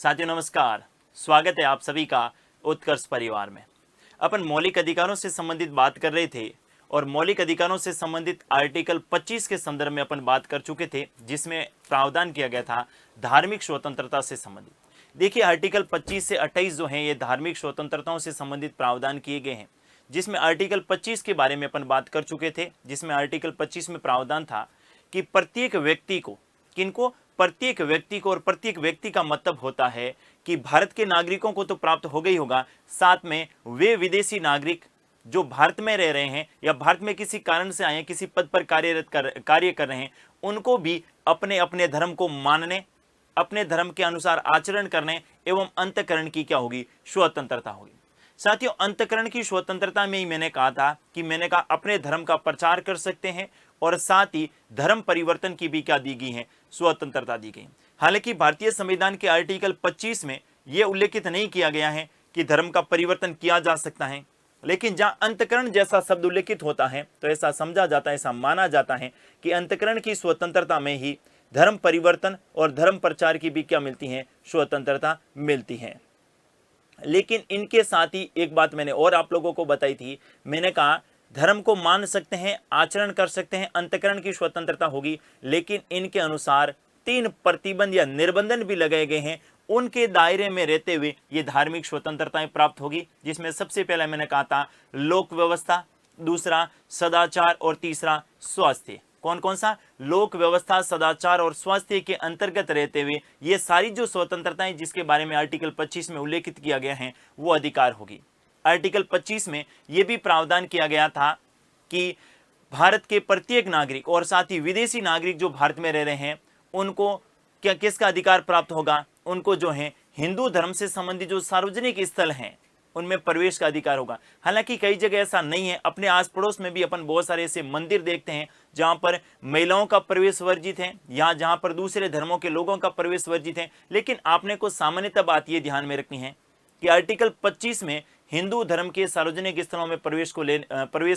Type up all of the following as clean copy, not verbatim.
साथियों नमस्कार, स्वागत है आप सभी का उत्कर्ष परिवार में। अपन मौलिक अधिकारों से संबंधित बात कर रहे थे और मौलिक अधिकारों से संबंधित आर्टिकल 25 के संदर्भ में अपन बात कर चुके थे, जिसमें प्रावधान किया गया था धार्मिक स्वतंत्रता से संबंधित। देखिए, आर्टिकल 25 से 28 जो हैं ये धार्मिक स्वतंत्रताओं से संबंधित प्रावधान किए गए हैं, जिसमें आर्टिकल 25 के बारे में अपन बात कर चुके थे, जिसमें आर्टिकल 25 में प्रावधान था कि प्रत्येक व्यक्ति को, किनको, प्रत्येक व्यक्ति को, और प्रत्येक व्यक्ति का मतलब होता है कि भारत के नागरिकों को तो प्राप्त हो गई होगा, साथ में वे विदेशी नागरिक जो भारत में रह रहे हैं या भारत में किसी कारण से आए हैं, किसी पद पर कार्य कर रहे हैं, उनको भी अपने अपने धर्म को मानने, अपने धर्म के अनुसार आचरण करने एवं अंतकरण की क्या होगी, स्वतंत्रता होगी। साथियों, अंतकरण की स्वतंत्रता में ही मैंने कहा अपने धर्म का प्रचार कर सकते हैं और साथ ही धर्म परिवर्तन की भी क्या दी गई है, स्वतंत्रता दी गई। हालांकि भारतीय संविधान के आर्टिकल 25 में यह उल्लेखित नहीं किया गया है कि धर्म का परिवर्तन किया जा सकता है, लेकिन जहां अंतकरण जैसा शब्द उल्लेखित होता है तो ऐसा समझा जाता है, ऐसा माना जाता है कि अंतकरण की स्वतंत्रता में ही धर्म परिवर्तन और धर्म प्रचार की भी क्या मिलती है, स्वतंत्रता मिलती है। लेकिन इनके साथ ही एक बात मैंने और आप लोगों को बताई थी, मैंने कहा धर्म को मान सकते हैं, आचरण कर सकते हैं, अंतकरण की स्वतंत्रता होगी, लेकिन इनके अनुसार 3 प्रतिबंध या निर्बंधन भी लगाए गए हैं। उनके दायरे में रहते हुए ये धार्मिक स्वतंत्रताएं प्राप्त होगी, जिसमें सबसे पहले मैंने कहा था लोक व्यवस्था, दूसरा सदाचार और तीसरा स्वास्थ्य। कौन कौन सा? लोक व्यवस्था, सदाचार और स्वास्थ्य के अंतर्गत रहते हुए ये सारी जो स्वतंत्रताएं जिसके बारे में आर्टिकल 25 में उल्लेखित किया गया है वो अधिकार होगी। आर्टिकल 25 में यह भी प्रावधान किया गया था कि भारत के प्रत्येक नागरिक और साथ ही विदेशी नागरिक जो भारत में रह रहे हैं उनको क्या किसका अधिकार प्राप्त होगा? उनको जो है हिंदू धर्म से संबंधित जो सार्वजनिक स्थल हैं उनमें प्रवेश का अधिकार होगा। हालांकि कई जगह ऐसा नहीं है, अपने आस पड़ोस में भी अपन बहुत सारे ऐसे मंदिर देखते हैं जहां पर महिलाओं का प्रवेश वर्जित है या जहां पर दूसरे धर्मों के लोगों का प्रवेश वर्जित है। लेकिन आपने को सामान्यतः बात ये ध्यान में रखनी है कि आर्टिकल 25 में हिंदू धर्म के सार्वजनिक स्थलों में प्रवेश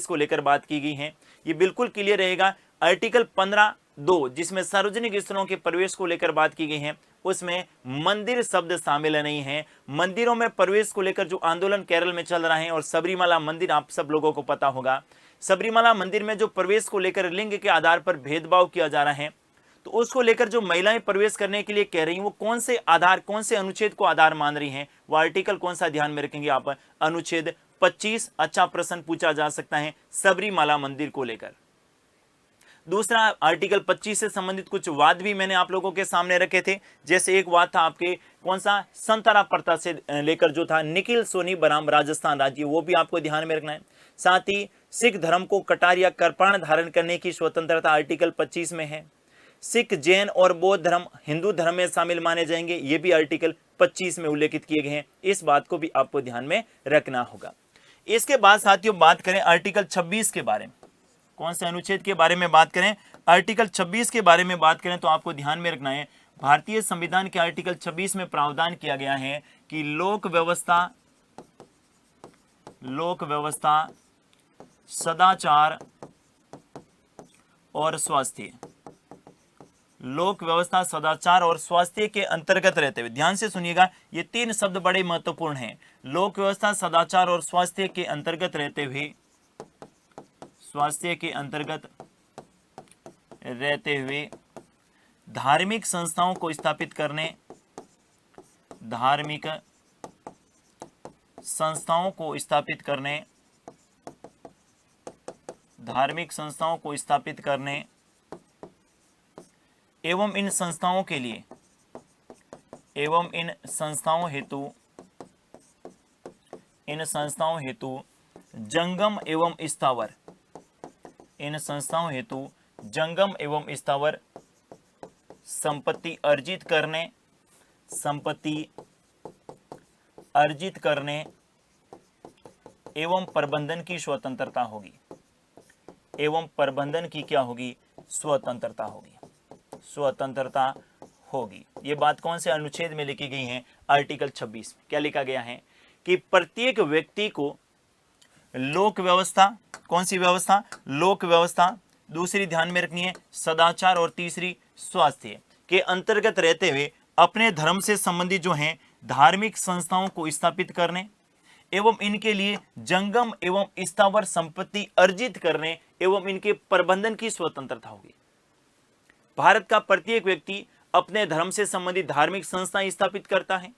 को लेकर बात की गई है, ये बिल्कुल क्लियर रहेगा। आर्टिकल 15(2) जिसमें सार्वजनिक स्थलों के प्रवेश को लेकर बात की गई है, उसमें मंदिर शब्द शामिल नहीं है। मंदिरों में प्रवेश को लेकर जो आंदोलन केरल में चल रहा है, और सबरीमाला मंदिर आप सब लोगों को पता होगा, सबरीमाला मंदिर में जो प्रवेश को लेकर लिंग के आधार पर भेदभाव किया जा रहा है, तो उसको लेकर जो महिलाएं प्रवेश करने के लिए कह रही हैं वो कौन से आधार, कौन से अनुच्छेद को आधार मान रही हैं, वो आर्टिकल कौन सा ध्यान में रखेंगे आप? अनुच्छेद 25। अच्छा प्रश्न पूछा जा सकता है सबरीमाला मंदिर को लेकर। दूसरा, आर्टिकल 25 से संबंधित कुछ वाद भी मैंने आप लोगों के सामने रखे थे। जैसे एक वाद था आपके कौन सा, संतरा प्रथा से लेकर जो था निखिल सोनी बनाम राजस्थान राज्य, वो भी आपको ध्यान में रखना है। साथ ही सिख धर्म को कटार या कृपाण धारण करने की स्वतंत्रता आर्टिकल 25 में है। सिख, जैन और बौद्ध धर्म हिंदू धर्म में शामिल माने जाएंगे, ये भी आर्टिकल 25 में उल्लेखित किए गए हैं। इस बात को भी आपको ध्यान में रखना होगा। इसके बाद साथियों बात करें आर्टिकल 26 के बारे में। कौन से अनुच्छेद के बारे में बात करें? आर्टिकल 26 के बारे में बात करें तो आपको ध्यान में रखना है, भारतीय संविधान के आर्टिकल 26 में प्रावधान किया गया है कि लोक व्यवस्था, सदाचार और स्वास्थ्य, लोक व्यवस्था, सदाचार और स्वास्थ्य के अंतर्गत रहते हुए, ध्यान से सुनिएगा, ये 3 शब्द बड़े महत्वपूर्ण हैं। लोक व्यवस्था, सदाचार और स्वास्थ्य के अंतर्गत रहते हुए, स्वास्थ्य के अंतर्गत रहते हुए धार्मिक संस्थाओं को स्थापित करने, धार्मिक संस्थाओं को स्थापित करने, धार्मिक संस्थाओं को स्थापित करने एवं इन संस्थाओं के लिए, एवं इन संस्थाओं हेतु जंगम एवं स्थावर, इन संस्थाओं हेतु जंगम एवं स्थावर संपत्ति अर्जित करने एवं प्रबंधन की स्वतंत्रता होगी, एवं प्रबंधन की क्या होगी, स्वतंत्रता होगी, स्वतंत्रता होगी। ये बात कौन से अनुच्छेद में लिखी गई है? आर्टिकल 26 में। क्या लिखा गया है कि प्रत्येक व्यक्ति को लोक व्यवस्था, कौन सी व्यवस्था? लोक व्यवस्था, दूसरी ध्यान में रखनी है सदाचार और तीसरी स्वास्थ्य के अंतर्गत रहते हुए अपने धर्म से संबंधित जो हैं धार्मिक संस्थाओं को स्थापित करने एवं इनके लिए जंगम एवं स्थावर संपत्ति अर्जित करने एवं इनके प्रबंधन की स्वतंत्रता होगी। भारत का प्रत्येक व्यक्ति अपने धर्म से संबंधित धार्मिक संस्थाएं स्थापित करता है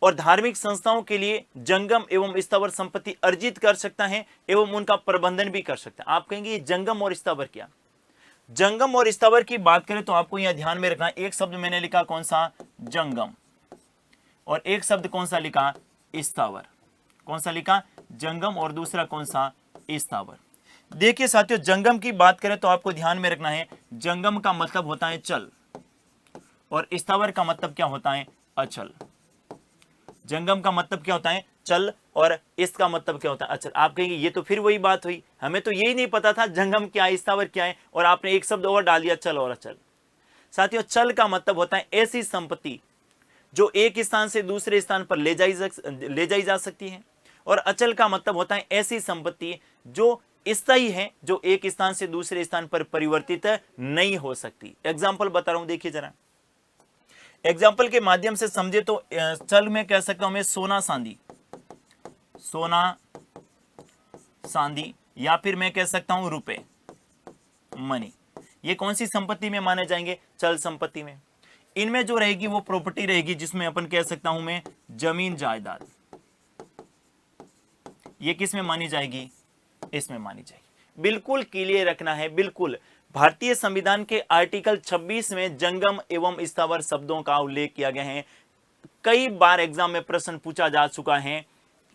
और धार्मिक संस्थाओं के लिए जंगम एवं स्थावर संपत्ति अर्जित कर सकता है एवं उनका प्रबंधन भी कर सकता है। आप कहेंगे जंगम और स्थावर क्या? जंगम और स्थावर की बात करें तो आपको यहां ध्यान में रखना है, एक शब्द मैंने लिखा कौन सा? जंगम, और एक शब्द कौन सा लिखा? स्थावर। कौन सा लिखा? जंगम, और दूसरा कौन सा? स्थावर। देखिए साथियों, जंगम की बात करें तो आपको ध्यान में रखना है, जंगम का मतलब होता है चल और स्थावर का मतलब क्या होता है? अचल। जंगम का मतलब क्या होता है? चल, और इसका मतलब क्या होता है? अचल। आप कहेंगे ये तो फिर वही बात हुई, हमें तो यही नहीं पता था जंगम क्या है, स्थावर क्या है, और आपने एक शब्द और डाल दिया, चल और अचल। साथियों, चल का मतलब होता है ऐसी संपत्ति जो एक स्थान से दूसरे स्थान पर ले जाई जा सकती है, और अचल का मतलब होता है ऐसी संपत्ति जो स्थायी है, जो एक स्थान से दूसरे स्थान पर परिवर्तित नहीं हो सकती। एग्जाम्पल बता रहा हूं, देखिए जरा, एग्जाम्पल के माध्यम से समझे तो चल में कह सकता हूं मैं सोना चांदी, सोना चांदी, या फिर मैं कह सकता हूं रुपए, मनी। ये कौन सी संपत्ति में माने जाएंगे? चल संपत्ति में। इनमें जो रहेगी वो प्रॉपर्टी रहेगी जिसमें अपन कह सकता हूं मैं जमीन जायदाद। ये किस में मानी जाएगी? इसमें मानी जाएगी। बिल्कुल क्लियर रखना है, बिल्कुल। भारतीय संविधान के आर्टिकल 26 में जंगम एवं स्थावर शब्दों का उल्लेख किया गया है। कई बार एग्जाम में प्रश्न पूछा जा चुका है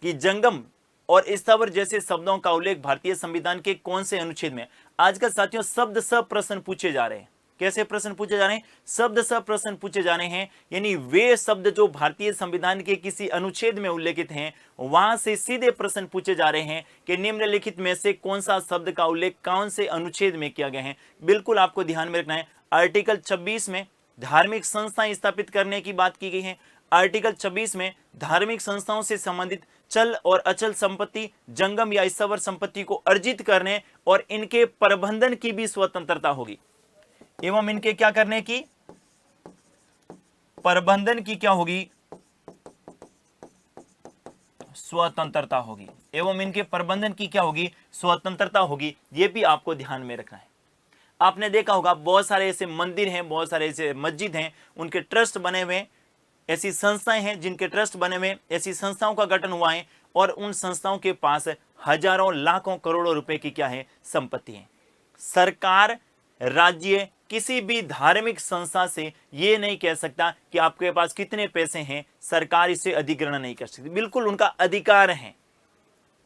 कि जंगम और स्थावर जैसे शब्दों का उल्लेख भारतीय संविधान के कौन से अनुच्छेद में? आजकल साथियों शब्द सब प्रश्न पूछे जा रहे हैं। कैसे प्रश्न पूछे जा रहे हैं? शब्द सब प्रश्न पूछे जा रहे हैं, यानी वे शब्द जो भारतीय संविधान के किसी अनुच्छेद में उल्लेखित हैं वहां से सीधे प्रश्न पूछे जा रहे हैं कि निम्नलिखित में से कौन सा शब्द का उल्लेख कौन से अनुच्छेद में किया गया है। बिल्कुल आपको ध्यान में रखना है। आर्टिकल 26 में धार्मिक संस्थाएं स्थापित करने की बात की गई है। आर्टिकल 26 में धार्मिक संस्थाओं से संबंधित चल और अचल संपत्ति, जंगम या स्थावर संपत्ति को अर्जित करने और इनके प्रबंधन की भी स्वतंत्रता होगी, एवं इनके क्या करने की? प्रबंधन की क्या होगी? स्वतंत्रता होगी। एवं इनके प्रबंधन की क्या होगी? स्वतंत्रता होगी। यह भी आपको ध्यान में रखना है। आपने देखा होगा बहुत सारे ऐसे मंदिर हैं, बहुत सारे ऐसे मस्जिद हैं, उनके ट्रस्ट बने हुए, ऐसी संस्थाएं हैं जिनके ट्रस्ट बने हुए, ऐसी संस्थाओं का गठन हुआ है और उन संस्थाओं के पास हजारों लाखों करोड़ों रुपए की क्या है? संपत्ति है। सरकार, राज्य किसी भी धार्मिक संस्था से ये नहीं कह सकता कि आपके पास कितने पैसे हैं, सरकार इसे अधिग्रहण नहीं कर सकती। बिल्कुल उनका अधिकार है।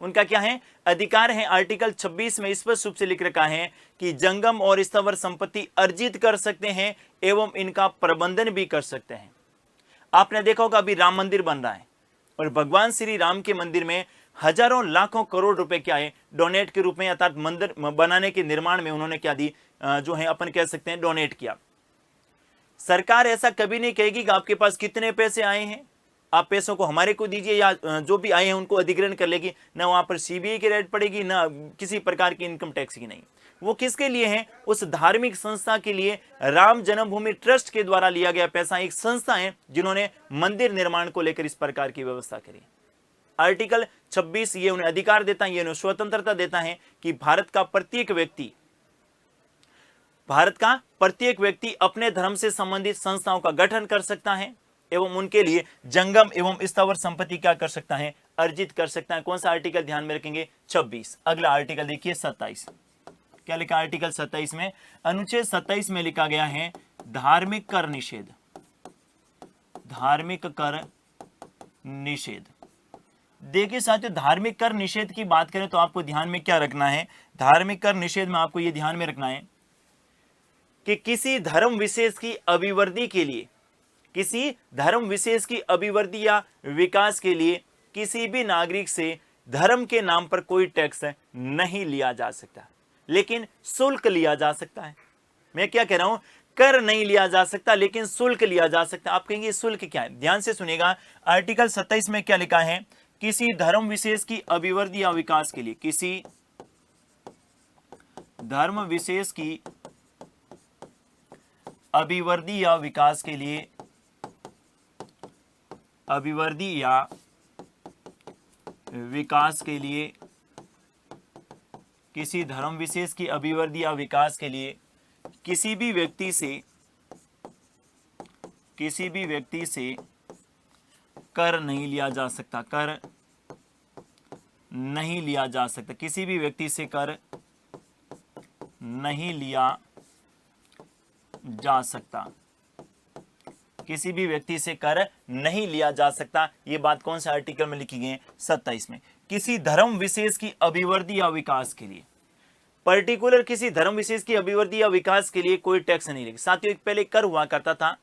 उनका क्या है? अधिकार है। आर्टिकल 26 में स्पष्ट रूप से लिख रखा है कि जंगम और स्थावर संपत्ति अर्जित कर सकते हैं एवं इनका प्रबंधन भी कर सकते हैं। आपने देखा होगा अभी राम मंदिर बन रहा है और भगवान श्री राम के मंदिर में हजारों लाखों करोड़ रुपए क्या है? डोनेट के रूप में, अर्थात मंदिर बनाने के निर्माण में उन्होंने क्या दी? जो है अपन कह सकते हैं डोनेट किया। सरकार ऐसा कभी नहीं कहेगी कि आपके पास कितने पैसे आए हैं, आप पैसों को हमारे को दीजिए, या जो भी आए हैं उनको अधिग्रहण कर लेगी। ना वहां पर सीबीआई की रेड पड़ेगी, ना किसी प्रकार की इनकम टैक्स की। नहीं, वो किसके लिए है? उस धार्मिक संस्था के लिए। राम जन्मभूमि ट्रस्ट के द्वारा लिया गया पैसा, एक संस्था है जिन्होंने मंदिर निर्माण को लेकर इस प्रकार की व्यवस्था करी। आर्टिकल 26 ये उन्हें अधिकार देता है, ये उन्हें स्वतंत्रता देता है कि भारत का प्रत्येक व्यक्ति अपने धर्म से संबंधित संस्थाओं का गठन कर सकता है एवं उनके लिए जंगम एवं स्थावर संपत्ति क्या कर सकता है? अर्जित कर सकता है। कौन सा आर्टिकल ध्यान में रखेंगे? 26। अगला आर्टिकल देखिए 27। क्या लिखा आर्टिकल 27 में? अनुच्छेद 27 में लिखा गया है धार्मिक कर निषेध। धार्मिक कर निषेध। देखिए साथियों, धार्मिक कर निषेध की बात करें तो आपको ध्यान में क्या रखना है? धार्मिक कर निषेध में आपको यह ध्यान में रखना है कि किसी धर्म विशेष की अभिवृद्धि के लिए, किसी धर्म विशेष की अभिवृद्धि या विकास के लिए किसी भी नागरिक से धर्म के नाम पर कोई टैक्स नहीं लिया जा सकता, लेकिन शुल्क लिया जा सकता है। मैं क्या कह रहा हूं? कर नहीं लिया जा सकता लेकिन शुल्क लिया जा सकता है। आप कहेंगे शुल्क क्या है? ध्यान से सुनिएगा। आर्टिकल 27 में क्या लिखा है? किसी धर्म विशेष की अभिवृद्धि या विकास के लिए, किसी धर्म विशेष की अभिवृद्धि या विकास के लिए अभिवृद्धि या विकास के लिए, किसी धर्म विशेष की अभिवृद्धि या विकास के लिए किसी भी व्यक्ति से कर नहीं लिया जा सकता, कर नहीं लिया जा सकता, किसी भी व्यक्ति से कर नहीं लिया जा सकता, किसी भी व्यक्ति से कर नहीं लिया जा सकता। ये बात कौन से आर्टिकल में लिखी गई है? 27 में। किसी धर्म विशेष की अभिवृद्धि या विकास के लिए, पर्टिकुलर किसी धर्म विशेष की अभिवृद्धि या विकास के लिए कोई टैक्स नहीं लगेगा। साथियों, एक पहले कर हुआ करता था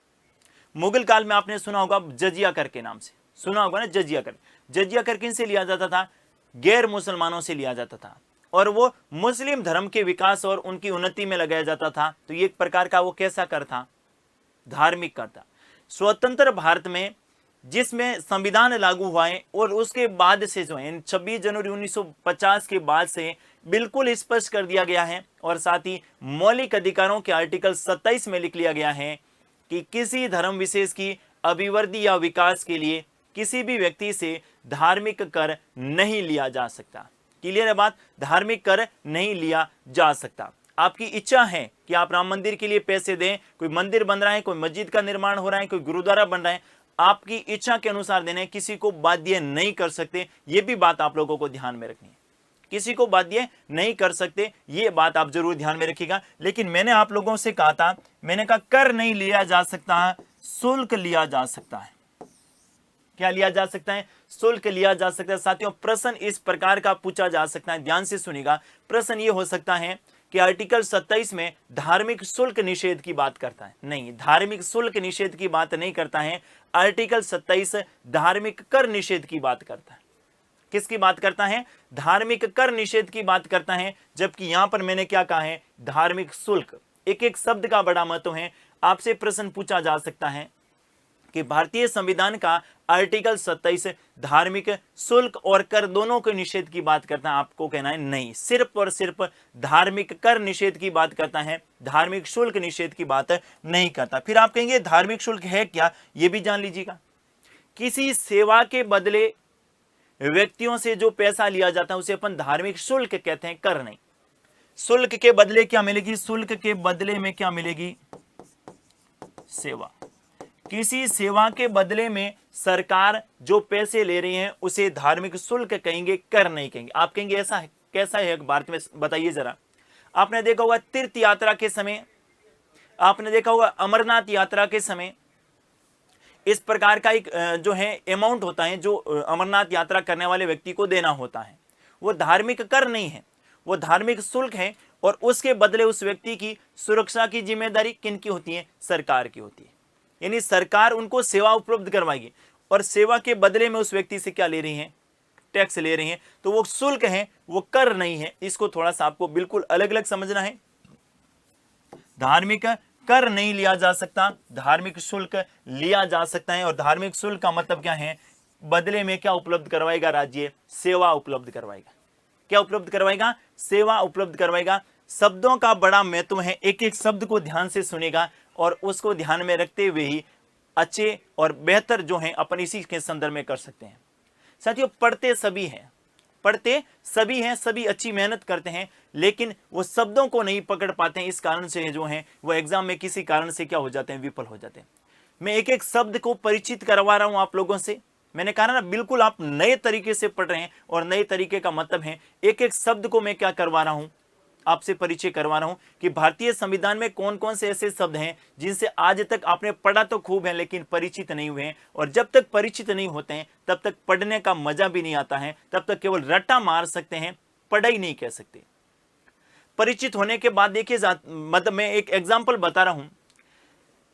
मुगल काल में, आपने सुना होगा जजिया कर के नाम से, सुना होगा ना जजिया कर। जजिया कर किन से लिया जाता था? गैर मुसलमानों से लिया जाता था, और वो मुस्लिम धर्म के विकास और उनकी उन्नति में लगाया जाता था। तो ये एक प्रकार का वो कैसा कर था? धार्मिक कर था। स्वतंत्र भारत में जिसमें संविधान लागू हुआ है और उसके बाद से जो है 26 जनवरी 1950 के बाद से बिल्कुल स्पष्ट कर दिया गया है, और साथ ही मौलिक अधिकारों के आर्टिकल 27 में लिख लिया गया है कि किसी धर्म विशेष की अभिवृद्धि या विकास के लिए किसी भी व्यक्ति से धार्मिक कर नहीं लिया जा सकता। क्लियर है बात? धार्मिक कर नहीं लिया जा सकता। आपकी इच्छा है कि आप राम मंदिर के लिए पैसे दें, कोई मंदिर बन रहा है, कोई मस्जिद का निर्माण हो रहा है, कोई गुरुद्वारा बन रहा है, आपकी इच्छा के अनुसार देने, किसी को बाध्य नहीं कर सकते। ये भी बात आप लोगों को ध्यान में रखनी है, किसी को बाध्य नहीं कर सकते, ये बात आप जरूर ध्यान में रखिएगा। लेकिन मैंने आप लोगों से कहा था, मैंने कहा कर नहीं लिया जा सकता, शुल्क लिया जा सकता है। क्या लिया जा सकता है? शुल्क लिया जा सकता है। साथियों, प्रश्न इस प्रकार का पूछा जा सकता है, ध्यान से सुनिएगा। प्रश्न ये हो सकता है कि आर्टिकल 27 में धार्मिक शुल्क निषेध की बात करता है? नहीं, धार्मिक शुल्क निषेध की बात नहीं करता है। आर्टिकल 27 धार्मिक कर निषेध की बात करता है। किसकी बात करता है? धार्मिक कर निषेध की बात करता है। जबकि यहां पर मैंने क्या कहा है? धार्मिक शुल्क। एक एक शब्द का बड़ा महत्व है। आपसे प्रश्न पूछा जा सकता है कि भारतीय संविधान का आर्टिकल 27 धार्मिक शुल्क और कर दोनों के निषेध की बात करता है। आपको कहना है नहीं, सिर्फ और सिर्फ धार्मिक कर निषेध की बात करता है, धार्मिक शुल्क निषेध की बात नहीं करता। फिर आप कहेंगे धार्मिक शुल्क है क्या? यह भी जान लीजिएगा। किसी सेवा के बदले व्यक्तियों से जो पैसा लिया जाता है उसे अपन धार्मिक शुल्क कहते हैं, कर नहीं। शुल्क के बदले क्या मिलेगी? शुल्क के बदले में क्या मिलेगी? सेवा। किसी सेवा के बदले में सरकार जो पैसे ले रही है उसे धार्मिक शुल्क कहेंगे, कर नहीं कहेंगे। आप कहेंगे ऐसा है, कैसा है भारत में? बताइए जरा। आपने देखा होगा तीर्थ यात्रा के समय, आपने देखा होगा अमरनाथ यात्रा के समय इस प्रकार का एक जो है अमाउंट होता है जो अमरनाथ यात्रा करने वाले व्यक्ति को देना होता है। वो धार्मिक कर नहीं है, वो धार्मिक शुल्क है, और उसके बदले उस व्यक्ति की सुरक्षा की जिम्मेदारी किनकी होती है? सरकार की होती है। यानी सरकार उनको सेवा उपलब्ध करवाएगी, और सेवा के बदले में उस व्यक्ति से क्या ले रही है? टैक्स ले रही है। तो वो शुल्क है, वो कर नहीं है। इसको थोड़ा सा आपको बिल्कुल अलग अलग समझना है। धार्मिक कर नहीं लिया जा सकता, धार्मिक शुल्क लिया जा सकता है। और धार्मिक शुल्क का मतलब क्या है? बदले में क्या उपलब्ध करवाएगा राज्य? सेवा उपलब्ध करवाएगा। क्या उपलब्ध करवाएगा? सेवा उपलब्ध करवाएगा। शब्दों का बड़ा महत्व है, एक एक शब्द को ध्यान से सुनेगा और उसको ध्यान में रखते हुए ही अच्छे और बेहतर जो हैं अपन इसी के संदर्भ में कर सकते हैं। साथियों, पढ़ते सभी हैं, पढ़ते सभी हैं, सभी अच्छी मेहनत करते हैं, लेकिन वो शब्दों को नहीं पकड़ पाते हैं। इस कारण से जो हैं वो एग्जाम में किसी कारण से क्या हो जाते हैं? विफल हो जाते हैं। मैं एक एक शब्द को परिचित करवा रहा हूं आप लोगों से। मैंने कहा ना, बिल्कुल आप नए तरीके से पढ़ रहे हैं, और नए तरीके का मतलब है एक एक शब्द को मैं क्या करवा रहा हूं? आपसे परिचय करवा रहा हूं कि भारतीय संविधान में कौन कौन से ऐसे शब्द हैं जिनसे आज तक आपने पढ़ा तो खूब है लेकिन परिचित नहीं हुए हैं। और जब तक परिचित नहीं होते हैं तब तक पढ़ने का मजा भी नहीं आता है, तब तक केवल रट्टा मार सकते हैं, पढ़ाई नहीं कह सकते। परिचित होने के बाद देखिए, मतलब मैं एक एग्जाम्पल बता रहा हूं।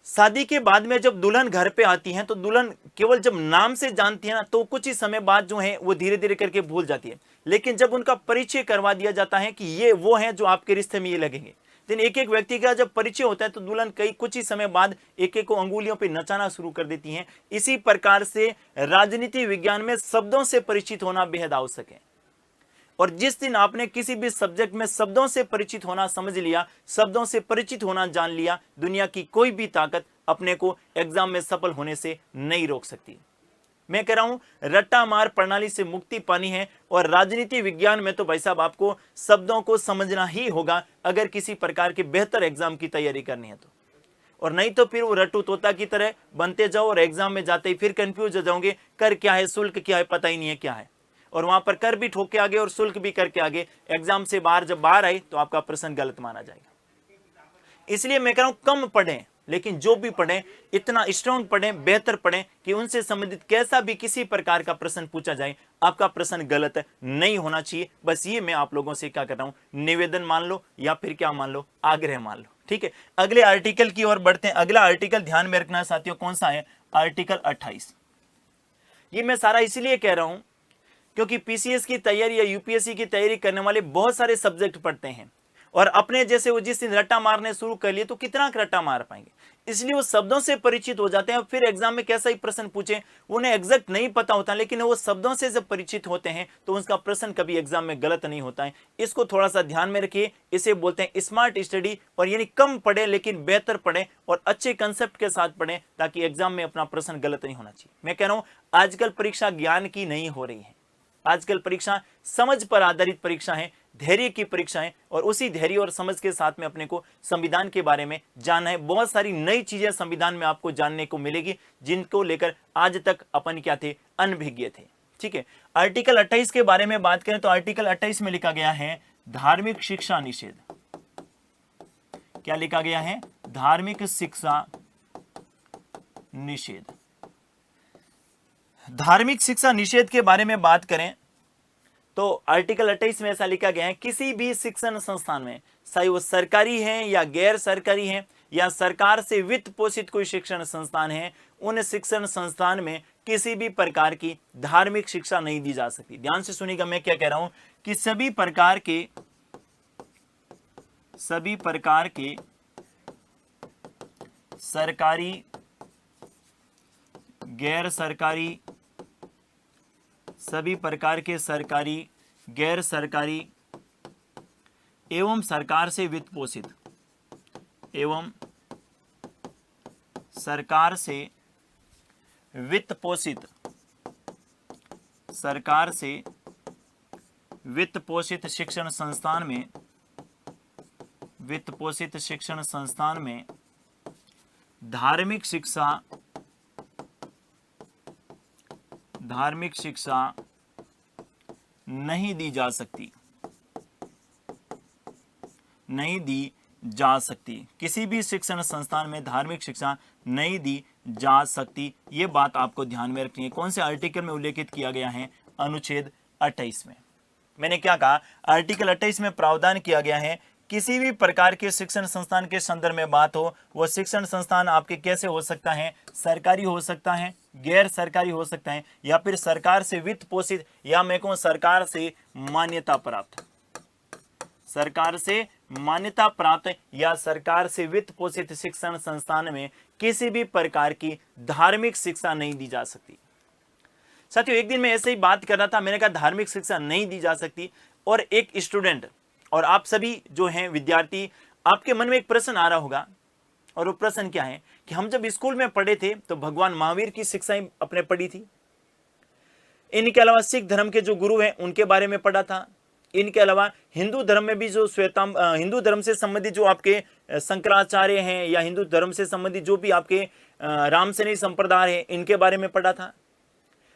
शादी के बाद में जब दुल्हन घर पे आती है तो दुल्हन केवल जब नाम से जानती है ना, तो कुछ ही समय बाद जो है वो धीरे धीरे करके भूल जाती है। लेकिन जब उनका परिचय करवा दिया जाता है कि ये वो है जो आपके रिश्ते में ये लगेंगे, लेकिन एक एक व्यक्ति का जब परिचय होता है तो दुल्हन कुछ ही समय बाद एक एक को अंगुलियों पे नचाना शुरू कर देती हैं। इसी प्रकार से राजनीति विज्ञान में शब्दों से परिचित होना बेहद आवश्यक है। और जिस दिन आपने किसी भी सब्जेक्ट में शब्दों से परिचित होना समझ लिया, शब्दों से परिचित होना जान लिया, दुनिया की कोई भी ताकत अपने को एग्जाम में सफल होने से नहीं रोक सकती। मैं कह रहा हूं रट्टा मार प्रणाली से मुक्ति पानी है। और राजनीति विज्ञान में तो भाई साहब आपको शब्दों को समझना ही होगा अगर किसी प्रकार के बेहतर एग्जाम की तैयारी करनी है तो, और नहीं तो फिर वो रट्टू तोता की तरह बनते जाओ और एग्जाम में जाते ही फिर कंफ्यूज हो जाओगे, कर क्या है शुल्क क्या है पता ही नहीं है क्या है, और वहां पर कर भी ठोक के आगे और शुल्क भी करके आगे, एग्जाम से बाहर जब बाहर आए तो आपका प्रश्न गलत माना जाएगा। इसलिए मैं कह रहा हूं कम पढ़ें, लेकिन जो भी पढ़ें इतना स्ट्रॉन्ग पढ़ें, बेहतर पढ़ें कि उनसे संबंधित कैसा भी किसी प्रकार का प्रश्न पूछा जाए आपका प्रश्न गलत नहीं होना चाहिए। बस ये मैं आप लोगों से क्या कर रहा हूं, निवेदन मान लो या फिर क्या मान लो, आग्रह मान लो। ठीक है, अगले आर्टिकल की ओर बढ़ते हैं। अगला आर्टिकल ध्यान में रखना साथियों कौन सा है, आर्टिकल 28। ये मैं सारा इसलिए कह रहा हूं क्योंकि पीसीएस की तैयारी या यूपीएससी की तैयारी करने वाले बहुत सारे सब्जेक्ट पढ़ते हैं, और अपने जैसे वो जिस दिन रट्टा मारने शुरू कर लिए तो कितना रट्टा मार पाएंगे, इसलिए वो शब्दों से परिचित हो जाते हैं। फिर एग्जाम में कैसा ही प्रश्न पूछे उन्हें एग्जैक्ट नहीं पता होता, लेकिन वो शब्दों से जब परिचित होते हैं तो उसका प्रश्न कभी एग्जाम में गलत नहीं होता है। इसको थोड़ा सा ध्यान में रखिए, इसे बोलते हैं स्मार्ट स्टडी। और यानी कम पढ़े लेकिन बेहतर पढ़े और अच्छे कंसेप्ट के साथ पढ़े ताकि एग्जाम में अपना प्रश्न गलत नहीं होना चाहिए। मैं कह रहा हूं आजकल परीक्षा ज्ञान की नहीं हो रही है, आजकल परीक्षा समझ पर आधारित परीक्षा है, धैर्य की परीक्षा है, और उसी धैर्य और समझ के साथ में अपने को संविधान के बारे में जानना है। बहुत सारी नई चीजें संविधान में आपको जानने को मिलेगी जिनको लेकर आज तक अपन क्या थे, अनभिज्ञ थे। ठीक है, आर्टिकल 28 के बारे में बात करें तो आर्टिकल 28 में लिखा गया है धार्मिक शिक्षा निषेध। क्या लिखा गया है, धार्मिक शिक्षा निषेध। धार्मिक शिक्षा निषेध के बारे में बात करें तो आर्टिकल 28 में ऐसा लिखा गया है किसी भी शिक्षण संस्थान में, चाहे वो सरकारी है या गैर सरकारी है या सरकार से वित्त पोषित कोई शिक्षण संस्थान है, उन शिक्षण संस्थान में किसी भी प्रकार की धार्मिक शिक्षा नहीं दी जा सकती। ध्यान से सुनिएगा मैं क्या कह रहा हूं कि सभी प्रकार के सरकारी, गैर सरकारी, सभी प्रकार के सरकारी, गैर सरकारी एवं सरकार से वित्त पोषित, एवं सरकार से वित्त पोषित, सरकार से वित्त पोषित शिक्षण संस्थान में, वित्त पोषित शिक्षण संस्थान में धार्मिक शिक्षा नहीं दी जा सकती, नहीं दी जा सकती। किसी भी शिक्षण संस्थान में धार्मिक शिक्षा नहीं दी जा सकती, ये बात आपको ध्यान में रखनी है। कौन से आर्टिकल में उल्लेखित किया गया है, अनुच्छेद 28 में। मैंने क्या कहा, आर्टिकल 28 में प्रावधान किया गया है किसी भी प्रकार के शिक्षण संस्थान के संदर्भ में बात हो, वो शिक्षण संस्थान आपके कैसे हो सकता है, सरकारी हो सकता है, गैर सरकारी हो सकता है, या फिर सरकार से वित्त पोषित, या मैं कहूं सरकार से मान्यता प्राप्त, सरकार से मान्यता प्राप्त या सरकार से वित्त पोषित शिक्षण संस्थान में किसी भी प्रकार की धार्मिक शिक्षा नहीं दी जा सकती। साथियों एक दिन मैं ऐसे ही बात कर रहा था, मैंने कहा धार्मिक शिक्षा नहीं दी जा सकती, और एक स्टूडेंट और आप सभी जो हैं विद्यार्थी, आपके मन में एक प्रश्न आ रहा होगा, और वो प्रश्न क्या है कि हम जब स्कूल में पढ़े थे तो भगवान महावीर की शिक्षाएं अपने पढ़ी थी, इनके अलावा सिख धर्म के जो गुरु हैं उनके बारे में पढ़ा था, इनके अलावा हिंदू धर्म में भी जो हिंदू धर्म से संबंधित जो आपके शंकराचार्य हैं, या हिंदू धर्म से संबंधित जो भी आपके रामसैनी संप्रदाय हैं, इनके बारे में पढ़ा था,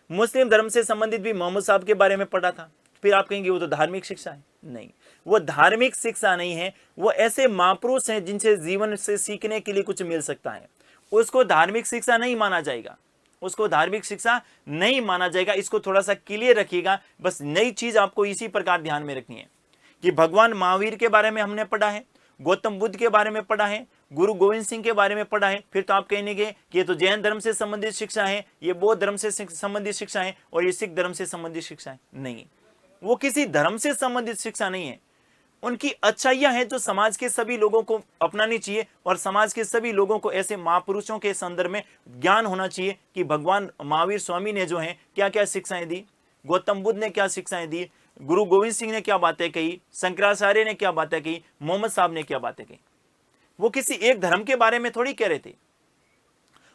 मुस्लिम धर्म से संबंधित भी मोहम्मद साहब के बारे में पढ़ा था। फिर आप कहेंगे वो तो धार्मिक शिक्षा है। नहीं, वो धार्मिक शिक्षा नहीं है, वो ऐसे महापुरुष हैं जिनसे जीवन से सीखने के लिए कुछ मिल सकता है, उसको धार्मिक शिक्षा नहीं माना जाएगा, उसको धार्मिक शिक्षा नहीं माना जाएगा। इसको थोड़ा सा क्लियर रखिएगा। बस नई चीज आपको इसी प्रकार ध्यान में रखनी है कि भगवान महावीर के बारे में हमने पढ़ा है, गौतम बुद्ध के बारे में पढ़ा है, गुरु गोविंद सिंह के बारे में पढ़ा है, फिर तो आप कहेंगे कि ये तो जैन धर्म से संबंधित शिक्षा है, ये बौद्ध धर्म से संबंधित शिक्षा है, और ये सिख धर्म से संबंधित शिक्षा है। नहीं, वो किसी धर्म से संबंधित शिक्षा नहीं है। उनकी अच्छाइयां हैं जो समाज के सभी लोगों को अपनानी चाहिए, और समाज के सभी लोगों को ऐसे महापुरुषों के संदर्भ में ज्ञान होना चाहिए कि भगवान महावीर स्वामी ने जो है क्या क्या शिक्षाएं दी, गौतम बुद्ध ने क्या शिक्षाएं दी, गुरु गोविंद सिंह ने क्या बातें कही, शंकराचार्य ने क्या बातें कही, मोहम्मद साहब ने क्या बातें कही। वो किसी एक धर्म के बारे में थोड़ी कह रहे थे,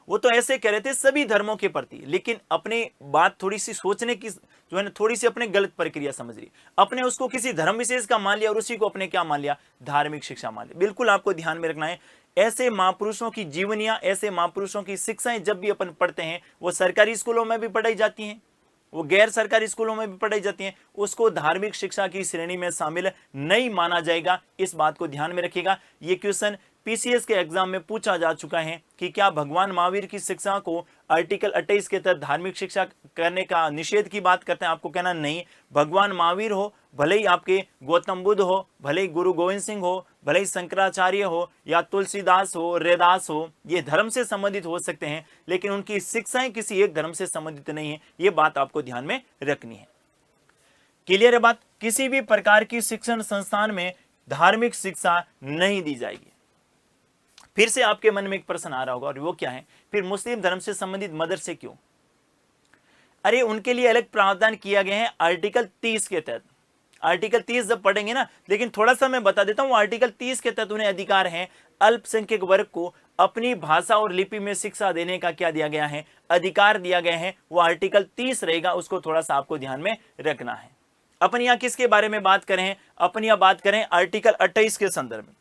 वो तो ऐसे कह रहे थे सभी धर्मों के प्रति, लेकिन अपनी बात थोड़ी सी सोचने की जो है ना, थोड़ी सी अपने गलत प्रक्रिया समझ रही, अपने उसको किसी धर्म विशेष का मान लिया और उसी को अपने क्या मान लिया, धार्मिक शिक्षा मान लिया। बिल्कुल आपको ध्यान में रखना है, ऐसे महापुरुषों की जीवनियां, ऐसे महापुरुषों की शिक्षाएं जब भी अपन पढ़ते हैं, वो सरकारी स्कूलों में भी पढ़ाई जाती हैं, वो गैर सरकारी स्कूलों में भी पढ़ाई जाती हैं, उसको धार्मिक शिक्षा की श्रेणी में शामिल नहीं माना जाएगा। इस बात को ध्यान में रखिएगा। ये क्वेश्चन पीसीएस के एग्जाम में पूछा जा चुका है कि क्या भगवान महावीर की शिक्षा को आर्टिकल 28 के तहत धार्मिक शिक्षा करने का निषेध की बात करते हैं। आपको कहना नहीं, भगवान महावीर हो, भले ही आपके गौतम बुद्ध हो, भले ही गुरु गोविंद सिंह हो, भले ही शंकराचार्य हो या तुलसीदास हो, रैदास हो, ये धर्म से संबंधित हो सकते हैं, लेकिन उनकी शिक्षाएं किसी एक धर्म से संबंधित नहीं है। ये बात आपको ध्यान में रखनी है। क्लियर है बात? किसी भी प्रकार की शिक्षण संस्थान में धार्मिक शिक्षा नहीं दी जाएगी। फिर से आपके मन में एक प्रश्न आ रहा होगा, और वो क्या है, फिर मुस्लिम धर्म से संबंधित मदरसे क्यों? अरे उनके लिए अलग प्रावधान किया गया है आर्टिकल 30 के तहत। आर्टिकल 30 जब पढ़ेंगे ना, लेकिन थोड़ा सा मैं बता देता हूं, आर्टिकल 30 के तहत उन्हें अधिकार है, अल्पसंख्यक वर्ग को अपनी भाषा और लिपि में शिक्षा देने का क्या दिया गया है, अधिकार दिया गया है। वो आर्टिकल 30 रहेगा, उसको थोड़ा सा आपको ध्यान में रखना है। अपन यहां किसके बारे में बात करें? अपन यहां बात करें आर्टिकल 28 के संदर्भ में।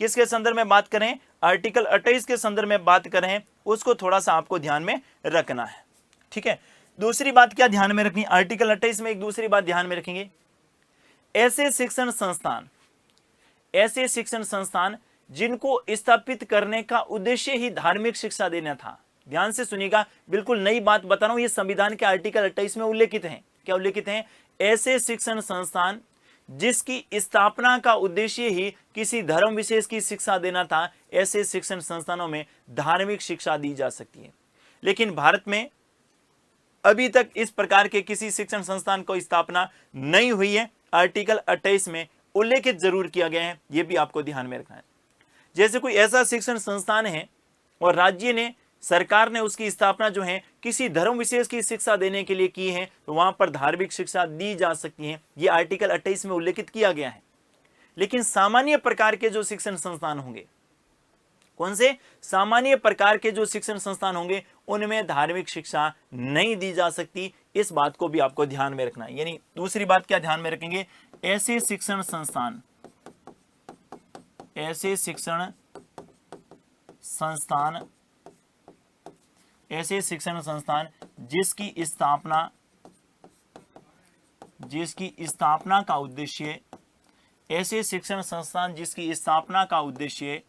किसके संदर्भ में बात करें? आर्टिकल 28 के संदर्भ में बात करें, उसको थोड़ा सा आपको ध्यान में रखना है। ठीक है, दूसरी बात क्या ध्यान में रखनी? आर्टिकल 28 में एक दूसरी बात ध्यान में रखेंगे, ऐसे शिक्षण संस्थान जिनको स्थापित करने का उद्देश्य ही धार्मिक शिक्षा देना था। ध्यान से सुनिएगा, बिल्कुल नई बात बता रहा हूं, ये संविधान के आर्टिकल 28 में उल्लेखित है। क्या उल्लेखित है? ऐसे शिक्षण संस्थान जिसकी स्थापना का उद्देश्य ही किसी धर्म विशेष की शिक्षा देना था, ऐसे शिक्षण संस्थानों में धार्मिक शिक्षा दी जा सकती है। लेकिन भारत में अभी तक इस प्रकार के किसी शिक्षण संस्थान को स्थापना नहीं हुई है। आर्टिकल 28 में उल्लेखित जरूर किया गया है, यह भी आपको ध्यान में रखना है। जैसे कोई ऐसा शिक्षण संस्थान है और राज्य ने, सरकार ने उसकी स्थापना जो है किसी धर्म विशेष की शिक्षा देने के लिए की है, तो वहां पर धार्मिक शिक्षा दी जा सकती है। यह आर्टिकल 28 में उल्लेखित किया गया है। लेकिन सामान्य प्रकार के जो शिक्षण संस्थान होंगे, कौन से? सामान्य प्रकार के जो शिक्षण संस्थान होंगे, उनमें धार्मिक शिक्षा नहीं दी जा सकती। इस बात को भी आपको ध्यान में रखना है। यानी दूसरी बात क्या ध्यान में रखेंगे? ऐसे शिक्षण संस्थान जिसकी स्थापना का उद्देश्य, ऐसे शिक्षण संस्थान जिसकी स्थापना का उद्देश्य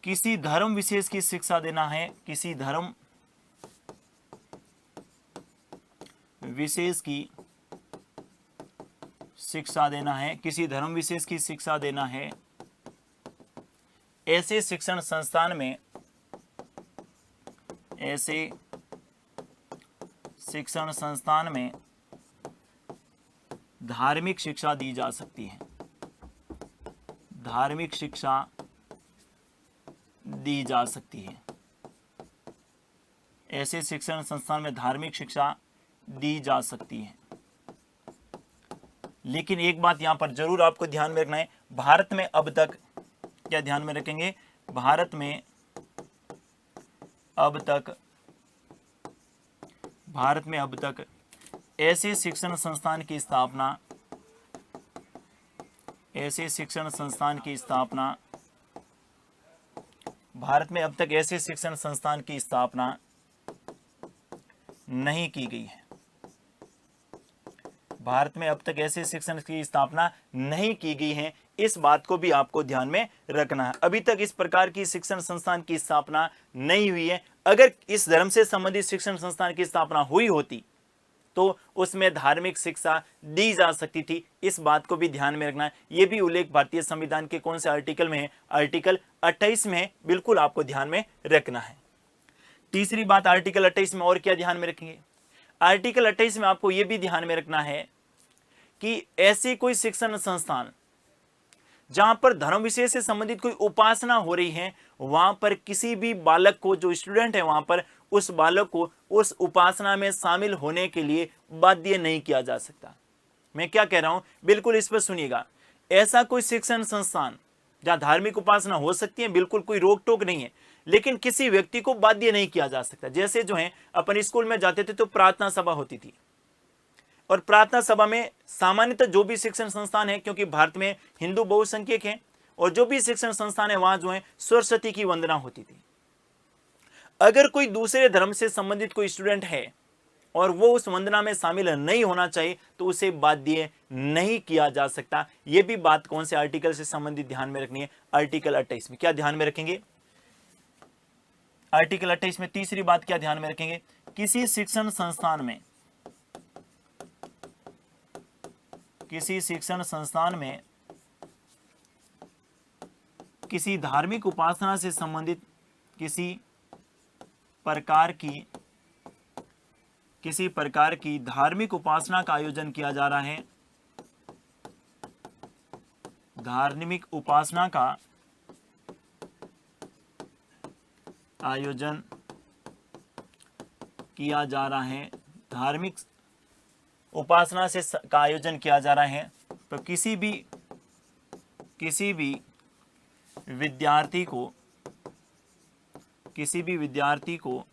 किसी धर्म विशेष की शिक्षा देना है, किसी धर्म विशेष की शिक्षा देना है, किसी धर्म विशेष की शिक्षा देना है, ऐसे शिक्षण संस्थान में, ऐसे शिक्षण संस्थान में धार्मिक शिक्षा दी जा सकती है। धार्मिक शिक्षा दी जा सकती है। ऐसे शिक्षण संस्थान में धार्मिक शिक्षा दी जा सकती है। लेकिन एक बात यहां पर जरूर आपको ध्यान में रखना है, भारत में अब तक, क्या ध्यान में रखेंगे? भारत में अब तक ऐसे शिक्षण संस्थान की स्थापना, भारत में अब तक ऐसे शिक्षण संस्थान की स्थापना नहीं की गई है। भारत में अब तक ऐसे शिक्षण की स्थापना नहीं की गई है। इस बात को भी आपको ध्यान में रखना है। अभी तक इस प्रकार की शिक्षण संस्थान की स्थापना नहीं हुई है। अगर इस धर्म से संबंधित शिक्षण संस्थान की स्थापना हुई होती तो उसमें धार्मिक शिक्षा दी जा सकती थी। इस बात को भी ध्यान में रखना है। यह भी उल्लेख भारतीय संविधान के कौन से आर्टिकल में है? आर्टिकल 28 में है। बिल्कुल आपको ध्यान में रखना है। तीसरी बात, आर्टिकल 28 में और क्या ध्यान में रखेंगे? आर्टिकल 28 में आपको यह भी ध्यान में रखना है कि ऐसी कोई शिक्षण संस्थान जहां पर धर्म विशेष से संबंधित कोई उपासना हो रही है, वहां पर किसी भी बालक को, जो स्टूडेंट है वहां पर, उस बालक को उस उपासना में शामिल होने के लिए बाध्य नहीं किया जा सकता। मैं क्या कह रहा हूं, बिल्कुल इस पर सुनिएगा। ऐसा कोई शिक्षण संस्थान जहां धार्मिक उपासना हो सकती है, बिल्कुल कोई रोक टोक नहीं है, लेकिन किसी व्यक्ति को बाध्य नहीं किया जा सकता। जैसे जो है अपन स्कूल में जाते थे तो प्रार्थना सभा होती थी, और प्रार्थना सभा में सामान्यतः जो भी शिक्षण संस्थान है, क्योंकि भारत में हिंदू बहुसंख्यक हैं, और जो भी शिक्षण संस्थान है वहां जो है सरस्वती की वंदना होती थी। अगर कोई दूसरे धर्म से संबंधित कोई स्टूडेंट है और वो उस वंदना में शामिल नहीं होना चाहिए तो उसे बाध्य नहीं किया जा सकता। यह भी बात कौन से आर्टिकल से संबंधित ध्यान में रखनी है, आर्टिकल 28 में। क्या ध्यान में रखेंगे, आर्टिकल 28 में तीसरी बात क्या ध्यान में रखेंगे, किसी शिक्षण संस्थान में, किसी शिक्षण संस्थान में किसी धार्मिक उपासना से संबंधित किसी प्रकार की धार्मिक उपासना का आयोजन किया जा रहा है, धार्मिक उपासना का आयोजन किया जा रहा है, धार्मिक उपासना से का आयोजन किया जा रहा है, तो किसी भी विद्यार्थी को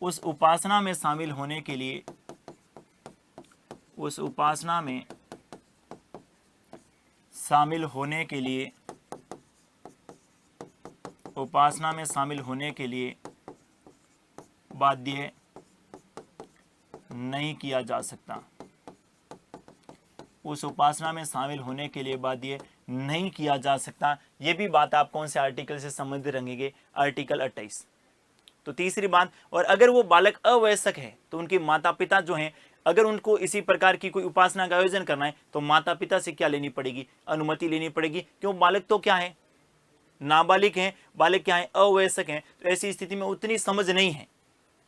उस उपासना में शामिल होने के लिए, उस उपासना में शामिल होने के लिए, उपासना में शामिल होने के लिए बाध्य नहीं किया जा सकता, उस उपासना में शामिल होने के लिए बाध्य नहीं किया जा सकता। यह भी बात आप कौन से आर्टिकल से संबंधित रखेंगे, आर्टिकल 28। तो तीसरी बात, और अगर वो बालक अवयस्क है तो उनके माता पिता जो हैं, अगर उनको इसी प्रकार की कोई उपासना का आयोजन करना है तो माता पिता से क्या लेनी पड़ेगी, अनुमति लेनी पड़ेगी। क्यों, बालक तो क्या है, नाबालिग हैं, बालक क्या है, अवयस्क हैं, तो ऐसी स्थिति में उतनी समझ नहीं है।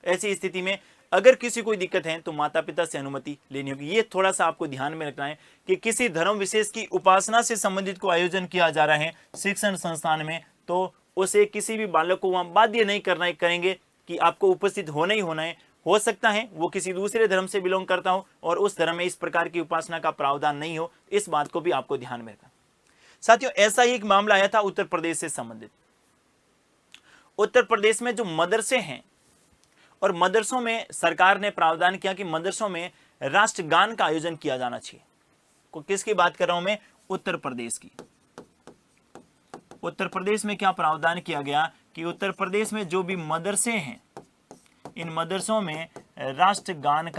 ऐसी स्थिति में अगर किसी कोई दिक्कत है तो माता पिता से अनुमति लेनी होगी। ये थोड़ा सा आपको ध्यान में रखना है कि किसी धर्म विशेष की उपासना से संबंधित को आयोजन किया जा रहा है शिक्षण संस्थान में, तो उसे किसी भी बालक को वहां बाध्य नहीं करेंगे कि आपको उपस्थित होना ही होना है। हो सकता है वो किसी दूसरे धर्म से बिलोंग करता हो और उस धर्म में इस प्रकार की उपासना का प्रावधान नहीं हो, इस बात को भी आपको ध्यान में रखना। साथियों, ऐसा ही एक मामला आया था उत्तर प्रदेश से संबंधित। उत्तर प्रदेश में जो मदरसे हैं, और मदरसों में सरकार ने प्रावधान किया कि मदरसों में राष्ट्रगान का आयोजन किया जाना चाहिए। किसकी बात कर रहा हूं मैं, उत्तर प्रदेश की। उत्तर प्रदेश में क्या प्रावधान किया गया कि उत्तर प्रदेश में जो भी मदरसे हैं, इन मदरसों में राष्ट्रगान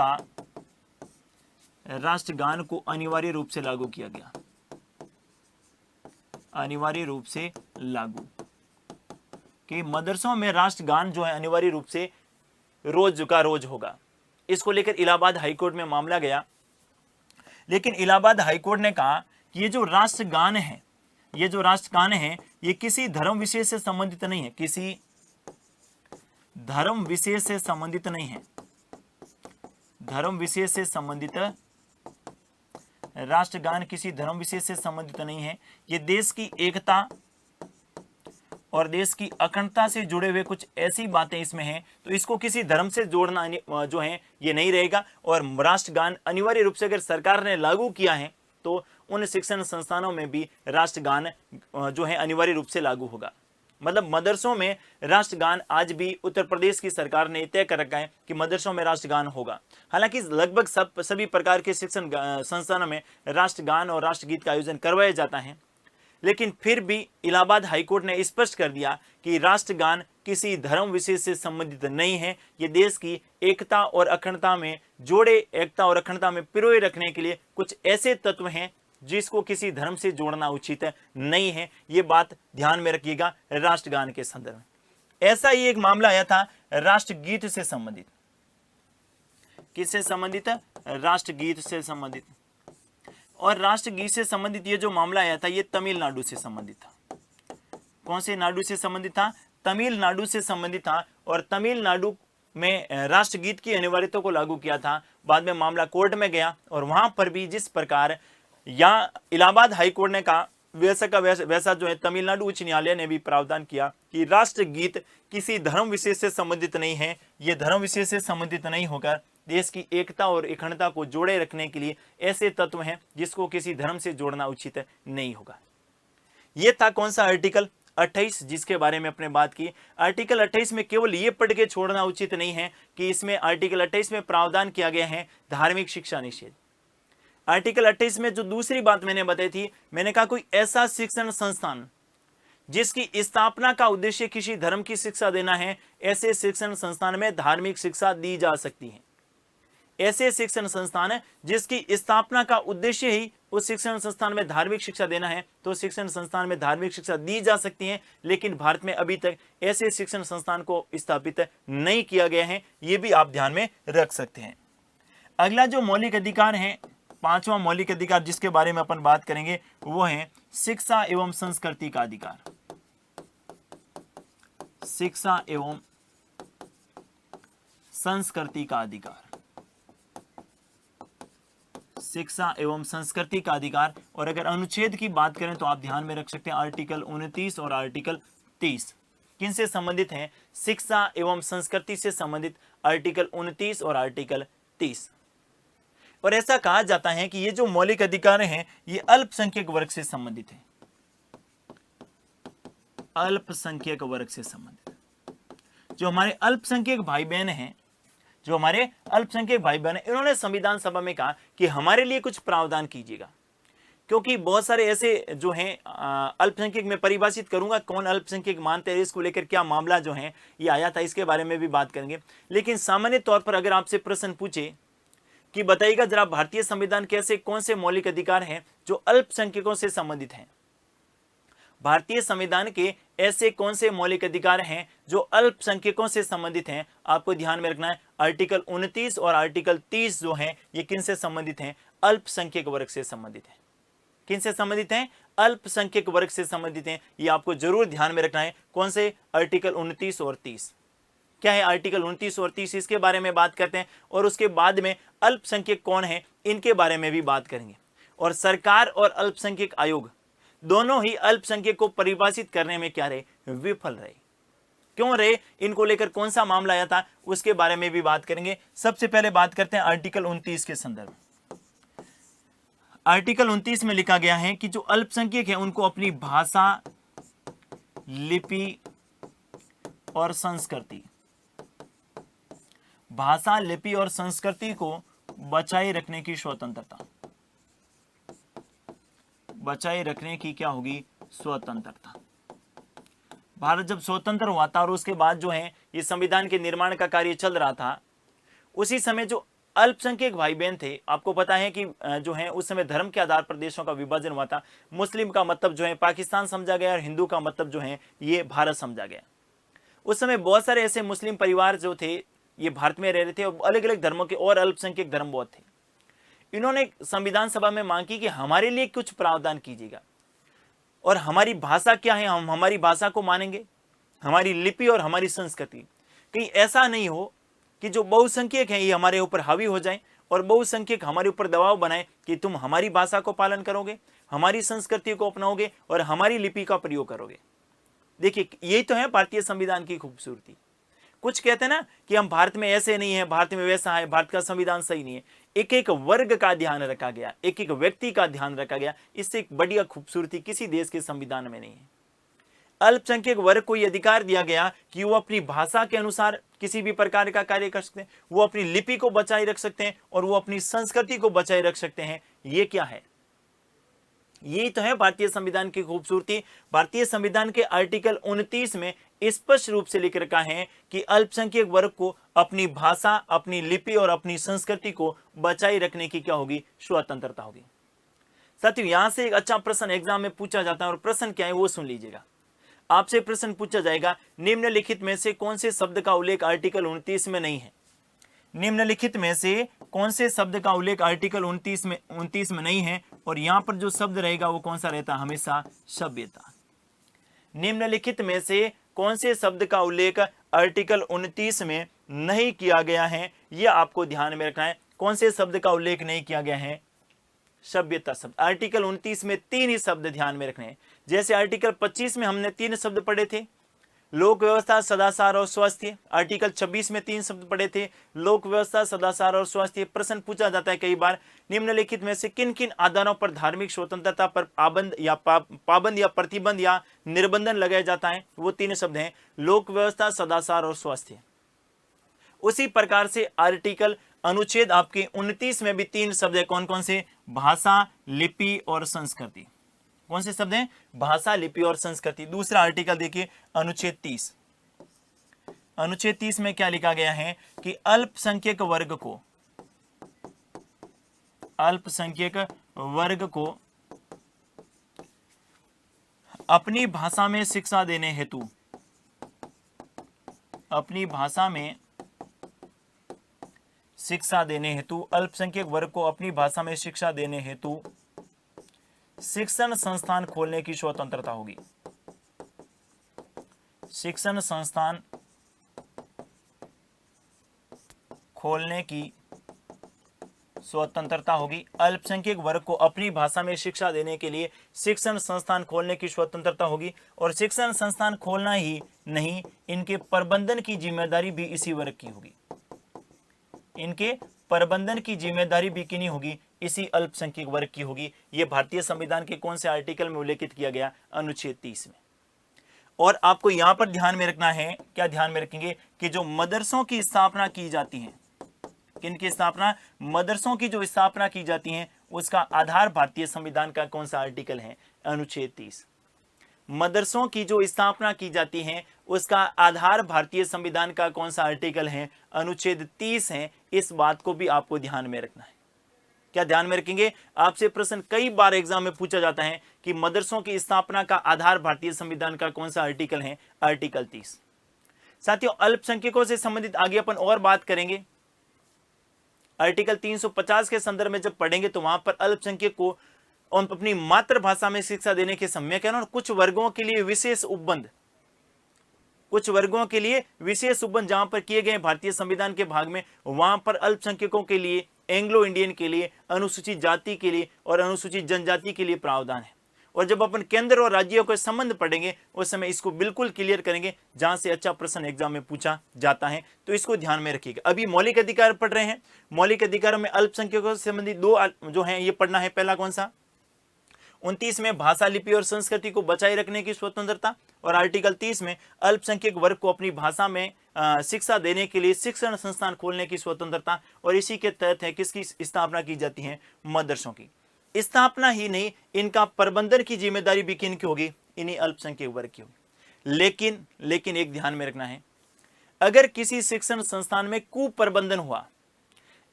को अनिवार्य रूप से लागू किया गया, अनिवार्य रूप से लागू, कि मदरसों में राष्ट्रगान जो है अनिवार्य रूप से रोज का रोज होगा। इसको लेकर इलाहाबाद हाईकोर्ट में मामला गया, लेकिन इलाहाबाद हाईकोर्ट ने कहा कि ये जो राष्ट्रगान है, ये जो राष्ट्रगान है, ये किसी धर्म विशेष से संबंधित नहीं है, किसी धर्म विशेष से संबंधित नहीं है, धर्म विशेष से संबंधित राष्ट्रगान किसी धर्म विशेष से संबंधित नहीं है। ये देश की एकता और देश की अखंडता से जुड़े हुए कुछ ऐसी बातें इसमें हैं, तो इसको किसी धर्म से जोड़ना जो है ये नहीं रहेगा। और राष्ट्रगान अनिवार्य रूप से अगर सरकार ने लागू किया है तो उन शिक्षण संस्थानों में भी राष्ट्रगान जो है अनिवार्य रूप से लागू होगा। मतलब मदरसों में राष्ट्रगान आज भी उत्तर प्रदेश की सरकार ने तय कर रखा है कि मदरसों में राष्ट्रगान होगा। हालांकि लगभग सभी प्रकार के शिक्षण संस्थानों में राष्ट्रगान और राष्ट्रगीत का आयोजन करवाया जाता है, लेकिन फिर भी इलाहाबाद हाईकोर्ट ने स्पष्ट कर दिया कि राष्ट्रगान किसी धर्म विशेष से संबंधित नहीं है। ये देश की एकता और अखंडता में एकता और अखंडता में पिरोए रखने के लिए कुछ ऐसे तत्व हैं जिसको किसी धर्म से जोड़ना उचित नहीं है। ये बात ध्यान में रखिएगा राष्ट्रगान के संदर्भ में। ऐसा ही एक मामला आया था राष्ट्रगीत से संबंधित। किससे संबंधित? राष्ट्रगीत से संबंधित। और राष्ट्रगीत से संबंधित ये जो मामला आया था ये तमिलनाडु से संबंधित था। कौन से नाडु से संबंधित था? तमिलनाडु से संबंधित था। और तमिलनाडु में राष्ट्रगीत की अनिवार्यता को लागू किया था। बाद में मामला कोर्ट में गया और वहां पर भी जिस प्रकार या इलाहाबाद हाईकोर्ट ने कहा वैसा का वैसा जो है तमिलनाडु उच्च न्यायालय ने भी प्रावधान किया कि राष्ट्रगीत किसी धर्म विशेष से संबंधित नहीं है। ये धर्म विशेष से संबंधित नहीं होकर देश की एकता और अखंडता को जोड़े रखने के लिए ऐसे तत्व हैं जिसको किसी धर्म से जोड़ना उचित नहीं होगा। ये था कौन सा आर्टिकल 28, जिसके बारे में अपने बात की। आर्टिकल 28 में केवल ये पढ़ के छोड़ना उचित नहीं है कि इसमें आर्टिकल 28 में प्रावधान किया गया है धार्मिक शिक्षा निषेध। आर्टिकल 28 में जो दूसरी बात मैंने बताई थी, मैंने कहा कोई ऐसा शिक्षण संस्थान जिसकी स्थापना का उद्देश्य किसी धर्म की शिक्षा देना है, ऐसे शिक्षण संस्थान में धार्मिक शिक्षा दी जा सकती है। ऐसे शिक्षण संस्थान है जिसकी स्थापना का उद्देश्य ही उस शिक्षण संस्थान में धार्मिक शिक्षा देना है, तो शिक्षण संस्थान में धार्मिक शिक्षा दी जा सकती है। लेकिन भारत में अभी तक ऐसे शिक्षण संस्थान को स्थापित नहीं किया गया है, ये भी आप ध्यान में रख सकते हैं। अगला जो मौलिक अधिकार है, पांचवा मौलिक अधिकार जिसके बारे में अपन बात करेंगे, वो है शिक्षा एवं संस्कृति का अधिकार। शिक्षा एवं संस्कृति का अधिकार, शिक्षा एवं संस्कृति का अधिकार। और अगर अनुच्छेद की बात करें तो आप ध्यान में रख सकते हैं आर्टिकल 29 और आर्टिकल 30 किन से संबंधित हैं? शिक्षा एवं संस्कृति से संबंधित आर्टिकल 29 और आर्टिकल 30। और ऐसा कहा जाता है कि ये जो मौलिक अधिकार हैं ये अल्पसंख्यक वर्ग से संबंधित है, अल्पसंख्यक वर्ग से संबंधित। जो हमारे अल्पसंख्यक भाई बहन हैं, जो हमारे अल्पसंख्यक भाई बहन हैं, इन्होंने संविधान सभा में कहा कि हमारे लिए कुछ प्रावधान कीजिएगा, क्योंकि बहुत सारे ऐसे जो हैं अल्पसंख्यक में परिभाषित करूंगा कौन अल्पसंख्यक मानते हैं, इसको लेकर क्या मामला जो है ये आया था, इसके बारे में भी बात करेंगे। लेकिन सामान्य तौर पर अगर आपसे प्रश्न पूछे कि बताइएगा जरा भारतीय संविधान के ऐसे कौन से मौलिक अधिकार हैं जो अल्पसंख्यकों से संबंधित हैं, भारतीय संविधान के ऐसे कौन से मौलिक अधिकार हैं जो अल्पसंख्यकों से संबंधित हैं, आपको ध्यान में रखना है। आर्टिकल 29 और आर्टिकल 30 जो हैं ये किन से संबंधित हैं? अल्पसंख्यक वर्ग से संबंधित हैं। किन से संबंधित हैं? अल्पसंख्यक वर्ग से संबंधित हैं। ये आपको जरूर ध्यान में रखना है। कौन से? आर्टिकल 29 और 30। क्या है आर्टिकल 29 और 30? इसके बारे में बात करते हैं और उसके बाद में अल्पसंख्यक कौन है इनके बारे में भी बात करेंगे। और सरकार और अल्पसंख्यक आयोग दोनों ही अल्पसंख्यक को परिभाषित करने में क्या रहे? विफल रहे। क्यों रहे? इनको लेकर कौन सा मामला आया था उसके बारे में भी बात करेंगे। सबसे पहले बात करते हैं आर्टिकल 29 के संदर्भ। आर्टिकल 29 में लिखा गया है कि जो अल्पसंख्यक है उनको अपनी भाषा, लिपि और संस्कृति, भाषा, लिपि और संस्कृति को बचाए रखने की स्वतंत्रता, बचाए रखने की क्या होगी? स्वतंत्रता। भारत जब स्वतंत्र हुआ था और उसके बाद जो है ये संविधान के निर्माण का कार्य चल रहा था, उसी समय जो अल्पसंख्यक भाई बहन थे, आपको पता है कि जो है उस समय धर्म के आधार पर देशों का विभाजन हुआ था। मुस्लिम का मतलब जो है पाकिस्तान समझा गया और हिंदू का मतलब जो है ये भारत समझा गया। उस समय बहुत सारे ऐसे मुस्लिम परिवार जो थे ये भारत में रह रहे थे और अलग अलग धर्मों के और अल्पसंख्यक धर्म बहुत थे। इन्होंने संविधान सभा में मांग की कि हमारे लिए कुछ प्रावधान कीजिएगा और हमारी भाषा क्या है, हम हमारी भाषा को मानेंगे, हमारी लिपि और हमारी संस्कृति। कहीं ऐसा नहीं हो कि जो बहुसंख्यक हैं ये हमारे ऊपर हावी हो जाएं और बहुसंख्यक हमारे ऊपर दबाव बनाए कि तुम हमारी भाषा को पालन करोगे, हमारी संस्कृति को अपनाओगे और हमारी लिपि का प्रयोग करोगे। देखिए यही तो है भारतीय संविधान की खूबसूरती। कुछ कहते हैं ना कि हम भारत में ऐसे नहीं है, भारत में वैसा है, भारत का संविधान सही नहीं है। एक एक वर्ग का ध्यान रखा गया, एक एक व्यक्ति का ध्यान रखा गया। इससे एक बढ़िया खूबसूरती किसी देश के संविधान में नहीं है। अल्पसंख्यक वर्ग को यह अधिकार दिया गया कि वो अपनी भाषा के अनुसार किसी भी प्रकार का कार्य कर सकते हैं, वो अपनी लिपि को बचाए रख सकते हैं और वो अपनी संस्कृति को बचाए रख सकते हैं। ये क्या है? यही तो है भारतीय संविधान की खूबसूरती। भारतीय संविधान के आर्टिकल 29 में स्पष्ट रूप से लिख रखा है कि अल्पसंख्यक वर्ग को अपनी भाषा, अपनी लिपि और अपनी संस्कृति को बचाए रखने की क्या होगी? स्वतंत्रता होगी। साथियों यहां से एक अच्छा प्रश्न एग्जाम में पूछा जाता है और प्रश्न क्या है वो सुन लीजिएगा। आपसे प्रश्न पूछा जाएगा, निम्नलिखित में से कौन से शब्द का उल्लेख आर्टिकल 29 में नहीं है? निम्नलिखित में से कौन से शब्द का उल्लेख आर्टिकल 29 में नहीं है? और यहां पर जो शब्द रहेगा वो कौन सा रहता है? हमेशा सभ्यता। निम्नलिखित में से कौन से शब्द का उल्लेख आर्टिकल 29 में नहीं किया गया है? यह आपको ध्यान में रखना है। कौन से शब्द का उल्लेख नहीं किया गया है? सभ्यता शब्द। आर्टिकल 29 में 3 ही शब्द ध्यान में रखने हैं। जैसे आर्टिकल 25 में हमने 3 शब्द पढ़े थे, लोक व्यवस्था, सदाचार और स्वास्थ्य, आर्टिकल 26 में 3 शब्द पढ़े थे, लोक व्यवस्था, सदाचार और स्वास्थ्य। प्रश्न पूछा जाता है कई बार, निम्नलिखित में से किन किन आधारों पर धार्मिक स्वतंत्रता पर पाबंद या प्रतिबंध या निर्बंधन लगाया जाता है? वो 3 शब्द हैं, लोक व्यवस्था, सदाचार और स्वास्थ्य। उसी प्रकार से आर्टिकल अनुच्छेद आपके 29 में भी 3 शब्द है, कौन कौन से? भाषा, लिपि और संस्कृति। कौन से शब्द हैं? भाषा, लिपि और संस्कृति। दूसरा आर्टिकल देखिए, अनुच्छेद 30। अनुच्छेद 30 में क्या लिखा गया है कि अल्पसंख्यक वर्ग को अपनी भाषा में शिक्षा देने हेतु, अल्पसंख्यक वर्ग को अपनी भाषा में शिक्षा देने हेतु शिक्षण संस्थान खोलने की स्वतंत्रता होगी। शिक्षण संस्थान खोलने की स्वतंत्रता होगी। अल्पसंख्यक वर्ग को अपनी भाषा में शिक्षा देने के लिए शिक्षण संस्थान खोलने की स्वतंत्रता होगी। और शिक्षण संस्थान खोलना ही नहीं, इनके प्रबंधन की जिम्मेदारी भी इसी वर्ग की होगी। इनके प्रबंधन की जिम्मेदारी भी किन्हीं होगी? इसी अल्पसंख्यक वर्ग की होगी। यह भारतीय संविधान के कौन से आर्टिकल में उल्लेखित किया गया? अनुच्छेद 30 में। और आपको यहां पर ध्यान में रखना है, क्या ध्यान में रखेंगे कि जो मदरसों की स्थापना की जाती है, किनकी स्थापना? मदरसों की जो स्थापना की जाती है, उसका आधार भारतीय संविधान का कौन सा आर्टिकल है? अनुच्छेद 30। मदरसों की जो स्थापना की जाती है, उसका आधार भारतीय संविधान का कौन सा आर्टिकल है? अनुच्छेद 30 है। इस बात को भी आपको ध्यान में रखना है। क्या ध्यान में रखेंगे? आपसे प्रश्न कई बार एग्जाम में पूछा जाता है कि मदरसों की स्थापना का आधार भारतीय संविधान का कौन सा आर्टिकल है? आर्टिकल 30। साथियों, अल्पसंख्यकों से संबंधित आगे अपन और बात करेंगे। आर्टिकल 350 के संदर्भ में जब पढ़ेंगे तो वहां पर अल्पसंख्यक को अपनी मातृभाषा में शिक्षा देने के समय क्या कुछ वर्गों के लिए विशेष उपबंध, जहां पर किए गए भारतीय संविधान के भाग में, वहां पर अल्पसंख्यकों के लिए, एंग्लो इंडियन के लिए, अनुसूचित जाति के लिए और अनुसूचित जनजाति के लिए प्रावधान है। और जब अपन केंद्र और राज्यों के संबंध पढ़ेंगे उस समय इसको बिल्कुल क्लियर करेंगे, जहां से अच्छा प्रश्न एग्जाम में पूछा जाता है, तो इसको ध्यान में रखिएगा। अभी मौलिक अधिकार पढ़ रहे हैं। मौलिक अधिकारों में अल्पसंख्यकों से संबंधित 2 जो है ये पढ़ना है। पहला कौन सा? 29 में भाषा, लिपि और संस्कृति को बचाए रखने की स्वतंत्रता, और आर्टिकल 30 में अल्पसंख्यक वर्ग को अपनी भाषा में शिक्षा देने के लिए शिक्षण संस्थान खोलने की स्वतंत्रता। और इसी के तहत है किसकी स्थापना की जाती है? मदरसों की स्थापना ही नहीं, इनका प्रबंधन की जिम्मेदारी भी किन की होगी? इन्हीं अल्पसंख्यक वर्ग की होगी। लेकिन एक ध्यान में रखना है, अगर किसी शिक्षण संस्थान में कुप्रबंधन हुआ,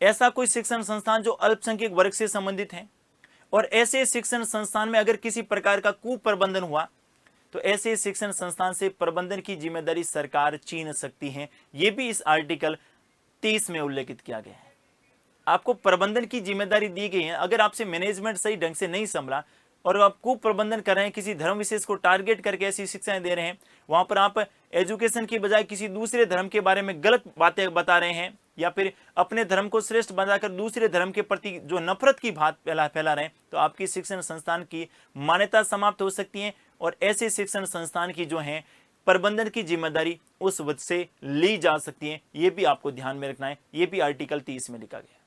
ऐसा कोई शिक्षण संस्थान जो अल्पसंख्यक वर्ग से संबंधित है, और ऐसे शिक्षण संस्थान में अगर किसी प्रकार का कुप्रबंधन हुआ, तो ऐसे शिक्षण संस्थान से प्रबंधन की जिम्मेदारी सरकार छीन सकती है। यह भी इस आर्टिकल 30 में उल्लेखित किया गया है। आपको प्रबंधन की जिम्मेदारी दी गई है। अगर आपसे मैनेजमेंट सही ढंग से नहीं संभला और आप कुप्रबंधन कर रहे हैं, किसी धर्म विशेष को टारगेट करके ऐसी शिक्षाएं दे रहे हैं, वहां पर आप एजुकेशन की बजाय किसी दूसरे धर्म के बारे में गलत बातें बता रहे हैं, या फिर अपने धर्म को श्रेष्ठ बनाकर दूसरे धर्म के प्रति जो नफरत की बात फैला रहे हैं, तो आपकी शिक्षण संस्थान की मान्यता समाप्त हो सकती है। और ऐसे शिक्षण संस्थान की जो है प्रबंधन की जिम्मेदारी उस वक्त से ली जा सकती है। यह भी आपको ध्यान में रखना है। यह भी आर्टिकल 30 में लिखा गया।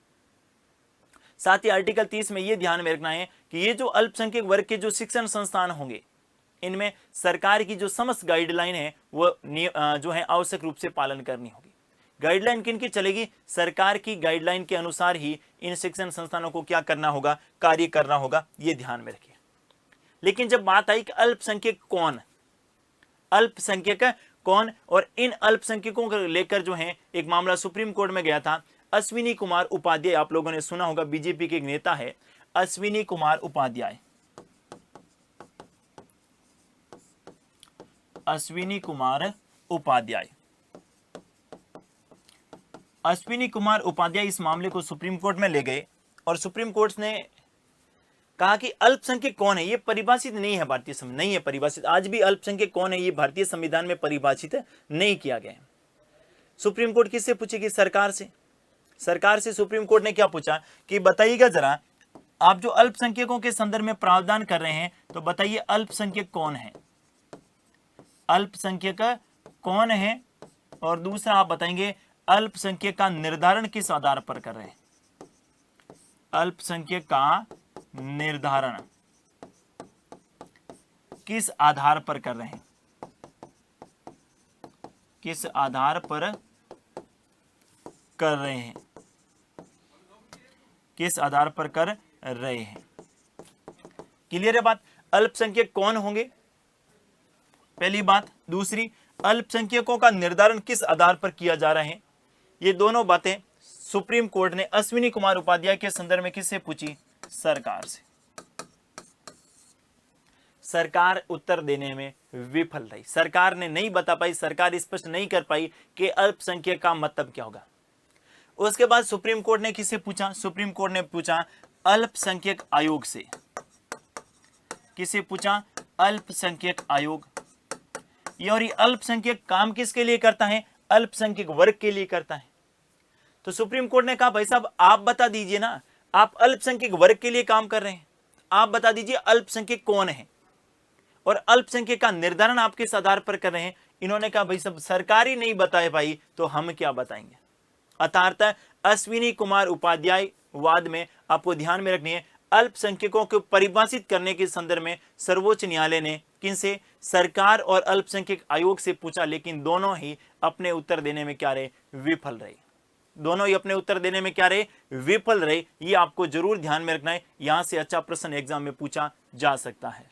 साथ ही आर्टिकल 30 में यह ध्यान में रखना है कि ये जो अल्पसंख्यक वर्ग के जो शिक्षण संस्थान होंगे, इनमें सरकार की जो समस्त गाइडलाइन है वो जो है आवश्यक रूप से पालन करनी होगी। गाइडलाइन किनकी चलेगी? सरकार की गाइडलाइन के अनुसार ही इन शिक्षण संस्थानों को क्या करना होगा? कार्य करना होगा। ये ध्यान में रखिए। लेकिन जब बात आई कि अल्पसंख्यक कौन, और इन अल्पसंख्यकों को लेकर जो है एक मामला सुप्रीम कोर्ट में गया था। अश्विनी कुमार उपाध्याय, आप लोगों ने सुना होगा, बीजेपी के एक नेता है अश्विनी कुमार उपाध्याय। अश्विनी कुमार उपाध्याय इस मामले को सुप्रीम कोर्ट में ले गए, और सुप्रीम कोर्ट ने कहा कि अल्पसंख्यक कौन है ये परिभाषित नहीं है, भारतीय संविधान नहीं है परिभाषित। आज भी अल्पसंख्यक कौन है ये भारतीय संविधान में परिभाषित नहीं किया गया है। सुप्रीम कोर्ट किससे पूछेगी? सरकार से सुप्रीम कोर्ट ने क्या पूछा कि बताइएगा जरा, आप जो अल्पसंख्यकों के संदर्भ में प्रावधान कर रहे हैं, तो बताइए अल्पसंख्यक कौन है? अल्पसंख्यक कौन है, और दूसरा आप बताएंगे अल्पसंख्यक का निर्धारण किस आधार पर कर रहे हैं। अल्पसंख्यक का निर्धारण किस आधार पर कर रहे हैं, किस आधार पर कर रहे हैं, किस आधार पर कर रहे हैं। क्लियर है बात। अल्पसंख्यक कौन होंगे, पहली बात। दूसरी, अल्पसंख्यकों का निर्धारण किस आधार पर किया जा रहा है। ये दोनों बातें सुप्रीम कोर्ट ने अश्विनी कुमार उपाध्याय के संदर्भ में किससे पूछी, सरकार से। सरकार उत्तर देने में विफल रही, सरकार ने नहीं बता पाई, सरकार स्पष्ट नहीं कर पाई कि अल्पसंख्यक का मतलब क्या होगा। उसके बाद सुप्रीम कोर्ट ने किससे पूछा, सुप्रीम कोर्ट ने पूछा अल्पसंख्यक आयोग से। किसे पूछा, अल्पसंख्यक आयोग। ये और ये अल्पसंख्यक काम किसके लिए करता है, अल्पसंख्यक वर्ग के लिए करता है। तो सुप्रीम कोर्ट ने कहा भाई साहब आप बता दीजिए ना, आप अल्पसंख्यक वर्ग के लिए काम कर रहे हैं, आप बता दीजिए अल्पसंख्यक कौन है और अल्पसंख्यक का निर्धारण आप किस आधार पर कर रहे हैं। इन्होंने कहा भाई साहब सरकार ही नहीं बताए पाई तो हम क्या बताएंगे। अर्थात अश्विनी कुमार उपाध्याय वाद में आपको ध्यान में रखनी है, अल्पसंख्यकों को परिभाषित करने के संदर्भ में सर्वोच्च न्यायालय ने किनसे, सरकार और अल्पसंख्यक आयोग से पूछा, लेकिन दोनों ही अपने उत्तर देने में क्या रहे, विफल रहे। दोनों ही अपने उत्तर देने में क्या रहे, विफल रहे। ये आपको जरूर ध्यान में रखना है, यहां से अच्छा प्रश्न एग्जाम में पूछा जा सकता है।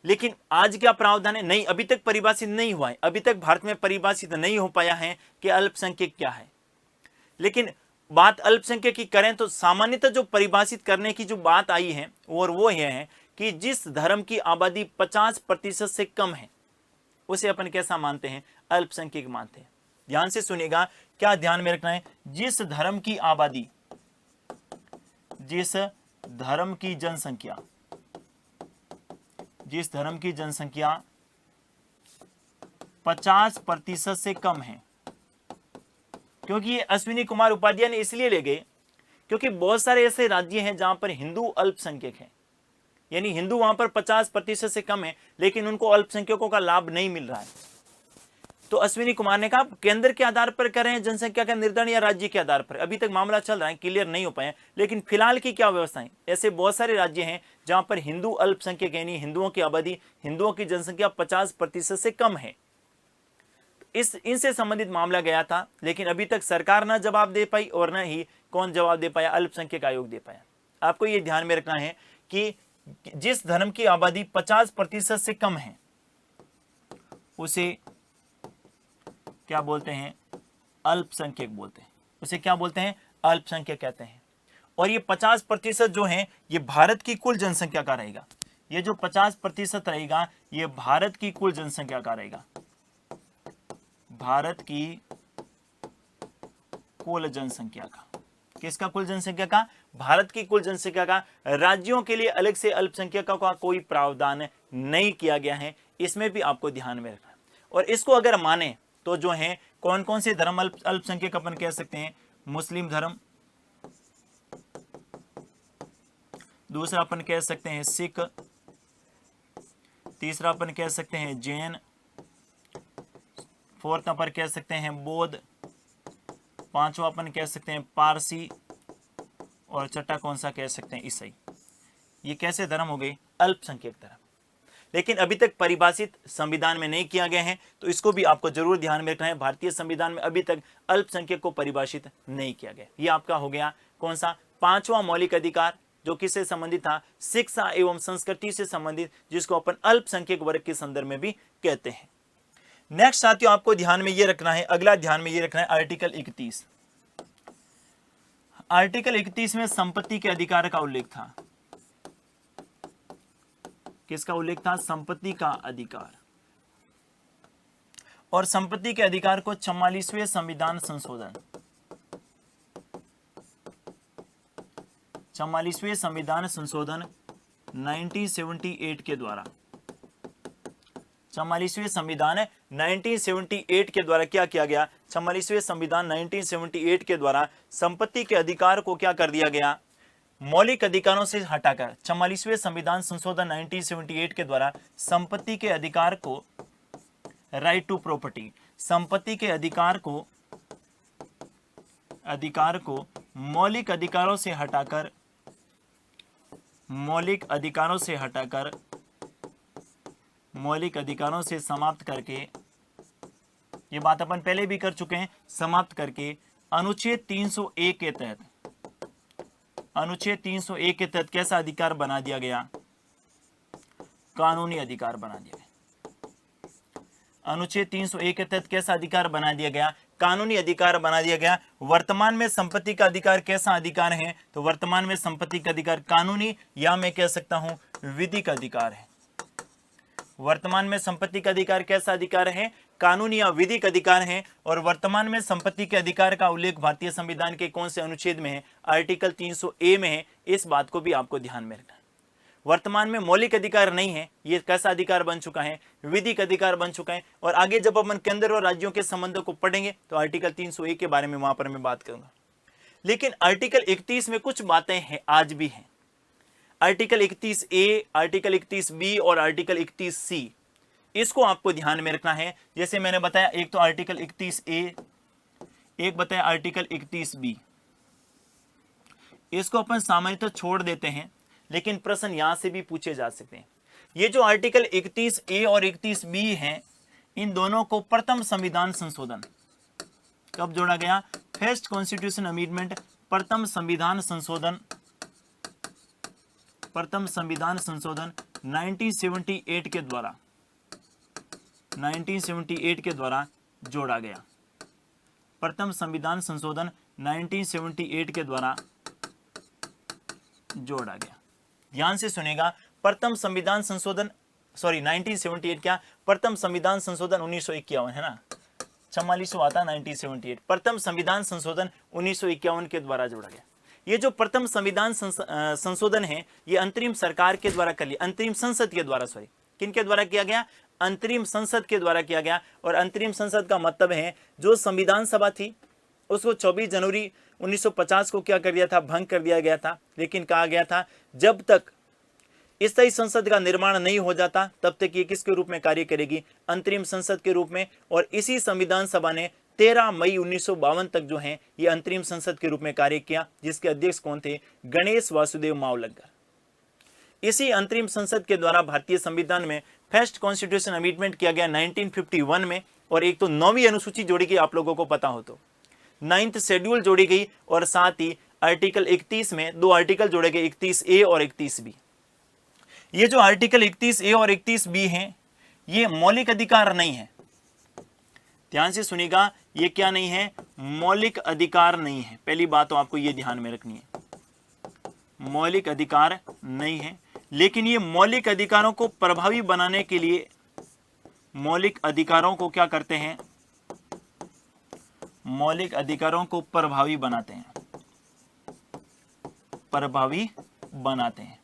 लेकिन आज क्या प्रावधान है, नहीं, अभी तक परिभाषित नहीं हुआ है, अभी तक भारत में परिभाषित नहीं हो पाया है कि अल्पसंख्यक क्या है। लेकिन बात अल्पसंख्यक की करें तो सामान्यतः जो परिभाषित करने की जो बात आई है और वो यह है कि जिस धर्म की आबादी 50% से कम है उसे अपन कैसा मानते हैं, अल्पसंख्यक मानते हैं। ध्यान से सुनिएगा, क्या ध्यान में रखना है, जिस धर्म की आबादी, जिस धर्म की जनसंख्या, जिस धर्म की जनसंख्या 50% से कम है। क्योंकि ये अश्विनी कुमार उपाध्याय ने इसलिए ले गए क्योंकि बहुत सारे ऐसे राज्य हैं जहां पर हिंदू अल्पसंख्यक हैं, यानी हिंदू वहां पर 50% से कम है, लेकिन उनको अल्पसंख्यकों का लाभ नहीं मिल रहा है। तो अश्विनी कुमार ने कहा केंद्र के आधार पर कर रहे हैं जनसंख्या का निर्धारण या राज्य के आधार पर। अभी तक मामला चल रहा है, क्लियर नहीं हो पाए, लेकिन फिलहाल की क्या व्यवस्था है। ऐसे बहुत सारे राज्य हैं जहां पर हिंदू अल्पसंख्यक यानी हिंदुओं की आबादी, हिंदुओं की जनसंख्या 50% से कम है। इनसे संबंधित मामला गया था, लेकिन अभी तक सरकार ना जवाब दे पाई और न ही कौन जवाब दे पाया, अल्पसंख्यक आयोग दे पाया। आपको यह ध्यान में रखना है कि जिस धर्म की आबादी 50% से कम है उसे क्या बोलते हैं, अल्पसंख्यक बोलते हैं। उसे क्या बोलते हैं, अल्पसंख्यक कहते हैं। और ये 50% जो है ये भारत की कुल जनसंख्या का रहेगा। ये जो 50% रहेगा ये भारत की कुल जनसंख्या का रहेगा, भारत की कुल जनसंख्या का। किसका कुल जनसंख्या का, भारत की कुल जनसंख्या का। राज्यों के लिए अलग से अल्पसंख्यकों का कोई प्रावधान नहीं किया गया है, इसमें भी आपको ध्यान में रखना। और इसको अगर माने तो जो है कौन कौन से धर्म अल्पसंख्यक अपन कह सकते हैं, मुस्लिम धर्म, दूसरा अपन कह सकते हैं सिख, तीसरा अपन कह सकते हैं जैन, फोर्थ अपन कह सकते हैं बौद्ध, पांचवा अपन कह सकते हैं पारसी, और छठा कौन सा कह सकते हैं, ईसाई। ये कैसे धर्म हो गए, अल्पसंख्यक धर्म। लेकिन अभी तक परिभाषित संविधान में नहीं किया गया है, तो इसको भी आपको जरूर ध्यान में रखना है। भारतीय संविधान में अभी तक अल्पसंख्यक को परिभाषित नहीं किया गया। ये आपका हो गया कौन सा, पांचवा मौलिक अधिकार, जो किससे संबंधित था, शिक्षा एवं संस्कृति से संबंधित, जिसको अपन अल्पसंख्यक वर्ग के संदर्भ में भी कहते हैं। नेक्स्ट साथियों आपको ध्यान में ये रखना है, अगला ध्यान में ये रखना है आर्टिकल 31। आर्टिकल 31 में संपत्ति के अधिकार का उल्लेख था। किसका उल्लेख था, संपत्ति का अधिकार। और संपत्ति के अधिकार को 44वें संविधान संशोधन, 44वें संविधान संशोधन 1978 के द्वारा, 44वें संविधान 1978 के द्वारा क्या किया गया, 44वें संविधान 1978 के द्वारा संपत्ति के अधिकार को क्या कर दिया गया, मौलिक अधिकारों से हटाकर। 44वें संविधान संशोधन 1978 के द्वारा संपत्ति के अधिकार को राइट टू प्रॉपर्टी, संपत्ति के अधिकार को मौलिक अधिकारों से समाप्त करके, ये बात अपन पहले भी कर चुके हैं, समाप्त करके अनुच्छेद 301 के तहत कैसा अधिकार बना दिया गया? कानूनी अधिकार बना दिया गया। अनुच्छेद 301 के तहत कैसा अधिकार बना दिया गया? कानूनी अधिकार बना दिया गया। वर्तमान में संपत्ति का अधिकार कैसा अधिकार है? तो वर्तमान में संपत्ति का अधिकार कानूनी या मैं कह सकता हूं विधिक अधिकार है। वर्तमान में संपत्ति का अधिकार कैसा अधिकार है? कानूनी या विधिक अधिकार है। और वर्तमान में संपत्ति के अधिकार का उल्लेख भारतीय संविधान के कौन से अनुच्छेद में है? आर्टिकल 300A में है। इस बात को भी आपको ध्यान में रखना। वर्तमान में मौलिक अधिकार नहीं है, ये कैसा अधिकार बन चुका है? विधिक अधिकार बन चुका है। और आगे जब अपन केंद्र और राज्यों के संबंधों को पढ़ेंगे तो आर्टिकल 301 के बारे में वहां पर मैं बात करूंगा। लेकिन आर्टिकल 31 में कुछ बातें हैं, आज भी हैं। आर्टिकल 31A, आर्टिकल 31B और आर्टिकल 31C, इसको आपको ध्यान में रखना है। जैसे मैंने बताया, एक तो आर्टिकल 31A, एक बताया आर्टिकल 31B। इसको अपन सामान्यतः छोड़ देते हैं, लेकिन प्रश्न यहां से भी पूछे जा सकते हैं। ये जो आर्टिकल 31A और 31B हैं, इन दोनों को प्रथम संविधान संशोधन कब जोड़ा गया? फर्स्ट कॉन्स्टिट्यूशन अमेंडमेंट, प्रथम संविधान संशोधन 1978 के द्वारा जोड़ा गया। प्रथम संविधान संशोधन 1978 के द्वारा जोड़ा गया। ध्यान से सुनेगा, प्रथम संविधान संशोधन 1978 क्या? प्रथम संविधान संशोधन 1951 है ना, 44वां आता 1978। प्रथम संविधान संशोधन 1951 के द्वारा जोड़ा गया। ये जो प्रथम संविधान संशोधन है, ये अंतरिम सरकार के द्वारा कर लिया, अंतरिम संसद के द्वारा, किनके द्वारा किया गया? अंतरिम संसद के द्वारा किया गया। और अंतरिम संसद का मतलब है जो संविधान सभा थी उसको 24 जनवरी 1950 को क्या कर दिया था? भंग कर दिया गया था। लेकिन कहा गया था जब तक स्थायी संसद का निर्माण नहीं हो जाता तब तक ये किसके रूप में कार्य करेगी? अंतरिम संसद के रूप में। और इसी संविधान सभा ने 13 मई 1952 तक जो है ये अंतरिम संसद के रूप में कार्य किया, जिसके अध्यक्ष कौन थे? गणेश वासुदेव मावलंकर। इसी अंतरिम संसद के द्वारा भारतीय संविधान में फर्स्ट कॉन्स्टिट्यूशन अमेंडमेंट किया गया 1951 में। और एक तो 9वीं अनुसूची जोड़ी गई, आप लोगों को पता हो तो 9th शेड्यूल जोड़ी गई। और साथ ही आर्टिकल 31 में 2 आर्टिकल जोड़े गए, 31A और 31B। ये जो आर्टिकल 31A और 31B हैं, ये मौलिक अधिकार नहीं है। ध्यान से सुनिएगा, ये क्या नहीं है? मौलिक अधिकार नहीं है। पहली बात तो आपको ये ध्यान में रखनी है, मौलिक अधिकार नहीं है। लेकिन ये मौलिक अधिकारों को प्रभावी बनाने के लिए मौलिक अधिकारों को क्या करते हैं? मौलिक अधिकारों को प्रभावी बनाते हैं, प्रभावी बनाते हैं।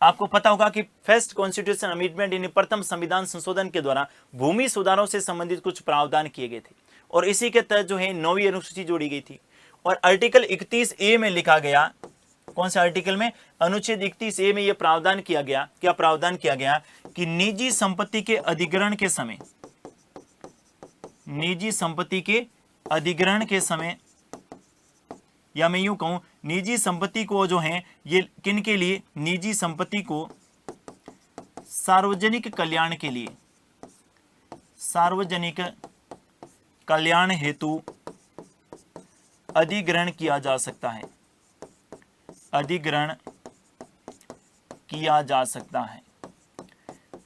आपको पता होगा कि फर्स्ट कॉन्स्टिट्यूशन अमेंडमेंट यानी प्रथम संविधान संशोधन के द्वारा भूमि सुधारों से संबंधित कुछ प्रावधान किए गए थे। और इसी के तहत जो है 9वीं अनुसूची जोड़ी गई थी। और आर्टिकल 31A में लिखा गया, कौन से आर्टिकल में? अनुच्छेद 31A में यह प्रावधान किया गया। क्या प्रावधान किया गया? कि निजी संपत्ति के अधिग्रहण के समय, निजी संपत्ति के अधिग्रहण के समय, या मैं यूं कहूं निजी संपत्ति को जो है ये किन के लिए? निजी संपत्ति को सार्वजनिक कल्याण के लिए, सार्वजनिक कल्याण हेतु अधिग्रहण किया जा सकता है, अधिग्रहण किया जा सकता है।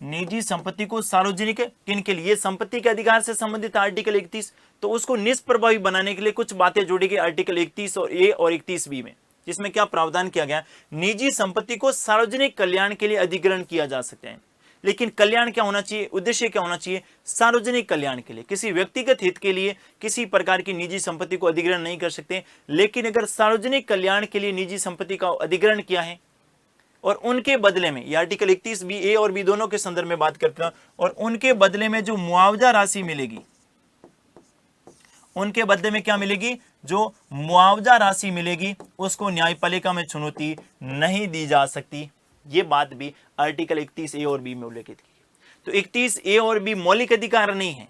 निजी संपत्ति को सार्वजनिक किन के लिए? संपत्ति के अधिकार से संबंधित आर्टिकल 31, तो उसको निष्प्रभावी बनाने के लिए कुछ बातें जोड़ी गई आर्टिकल 31A और 31B में, जिसमें क्या प्रावधान किया गया? निजी संपत्ति को सार्वजनिक कल्याण के लिए अधिग्रहण किया जा सकता है। लेकिन कल्याण क्या होना चाहिए? उद्देश्य क्या होना चाहिए? सार्वजनिक कल्याण के लिए। किसी व्यक्तिगत हित के लिए किसी प्रकार की निजी संपत्ति को अधिग्रहण नहीं कर सकते। लेकिन अगर सार्वजनिक कल्याण के लिए निजी संपत्ति का अधिग्रहण किया है और उनके बदले में, ये आर्टिकल 31A और B दोनों के संदर्भ में बात करते हैं, और उनके बदले में जो मुआवजा राशि मिलेगी, उनके बदले में क्या मिलेगी? जो मुआवजा राशि मिलेगी उसको न्यायपालिका में चुनौती नहीं दी जा सकती। ये बात भी आर्टिकल 31A और B में उल्लेखित की। तो 31A और B मौलिक अधिकार नहीं है,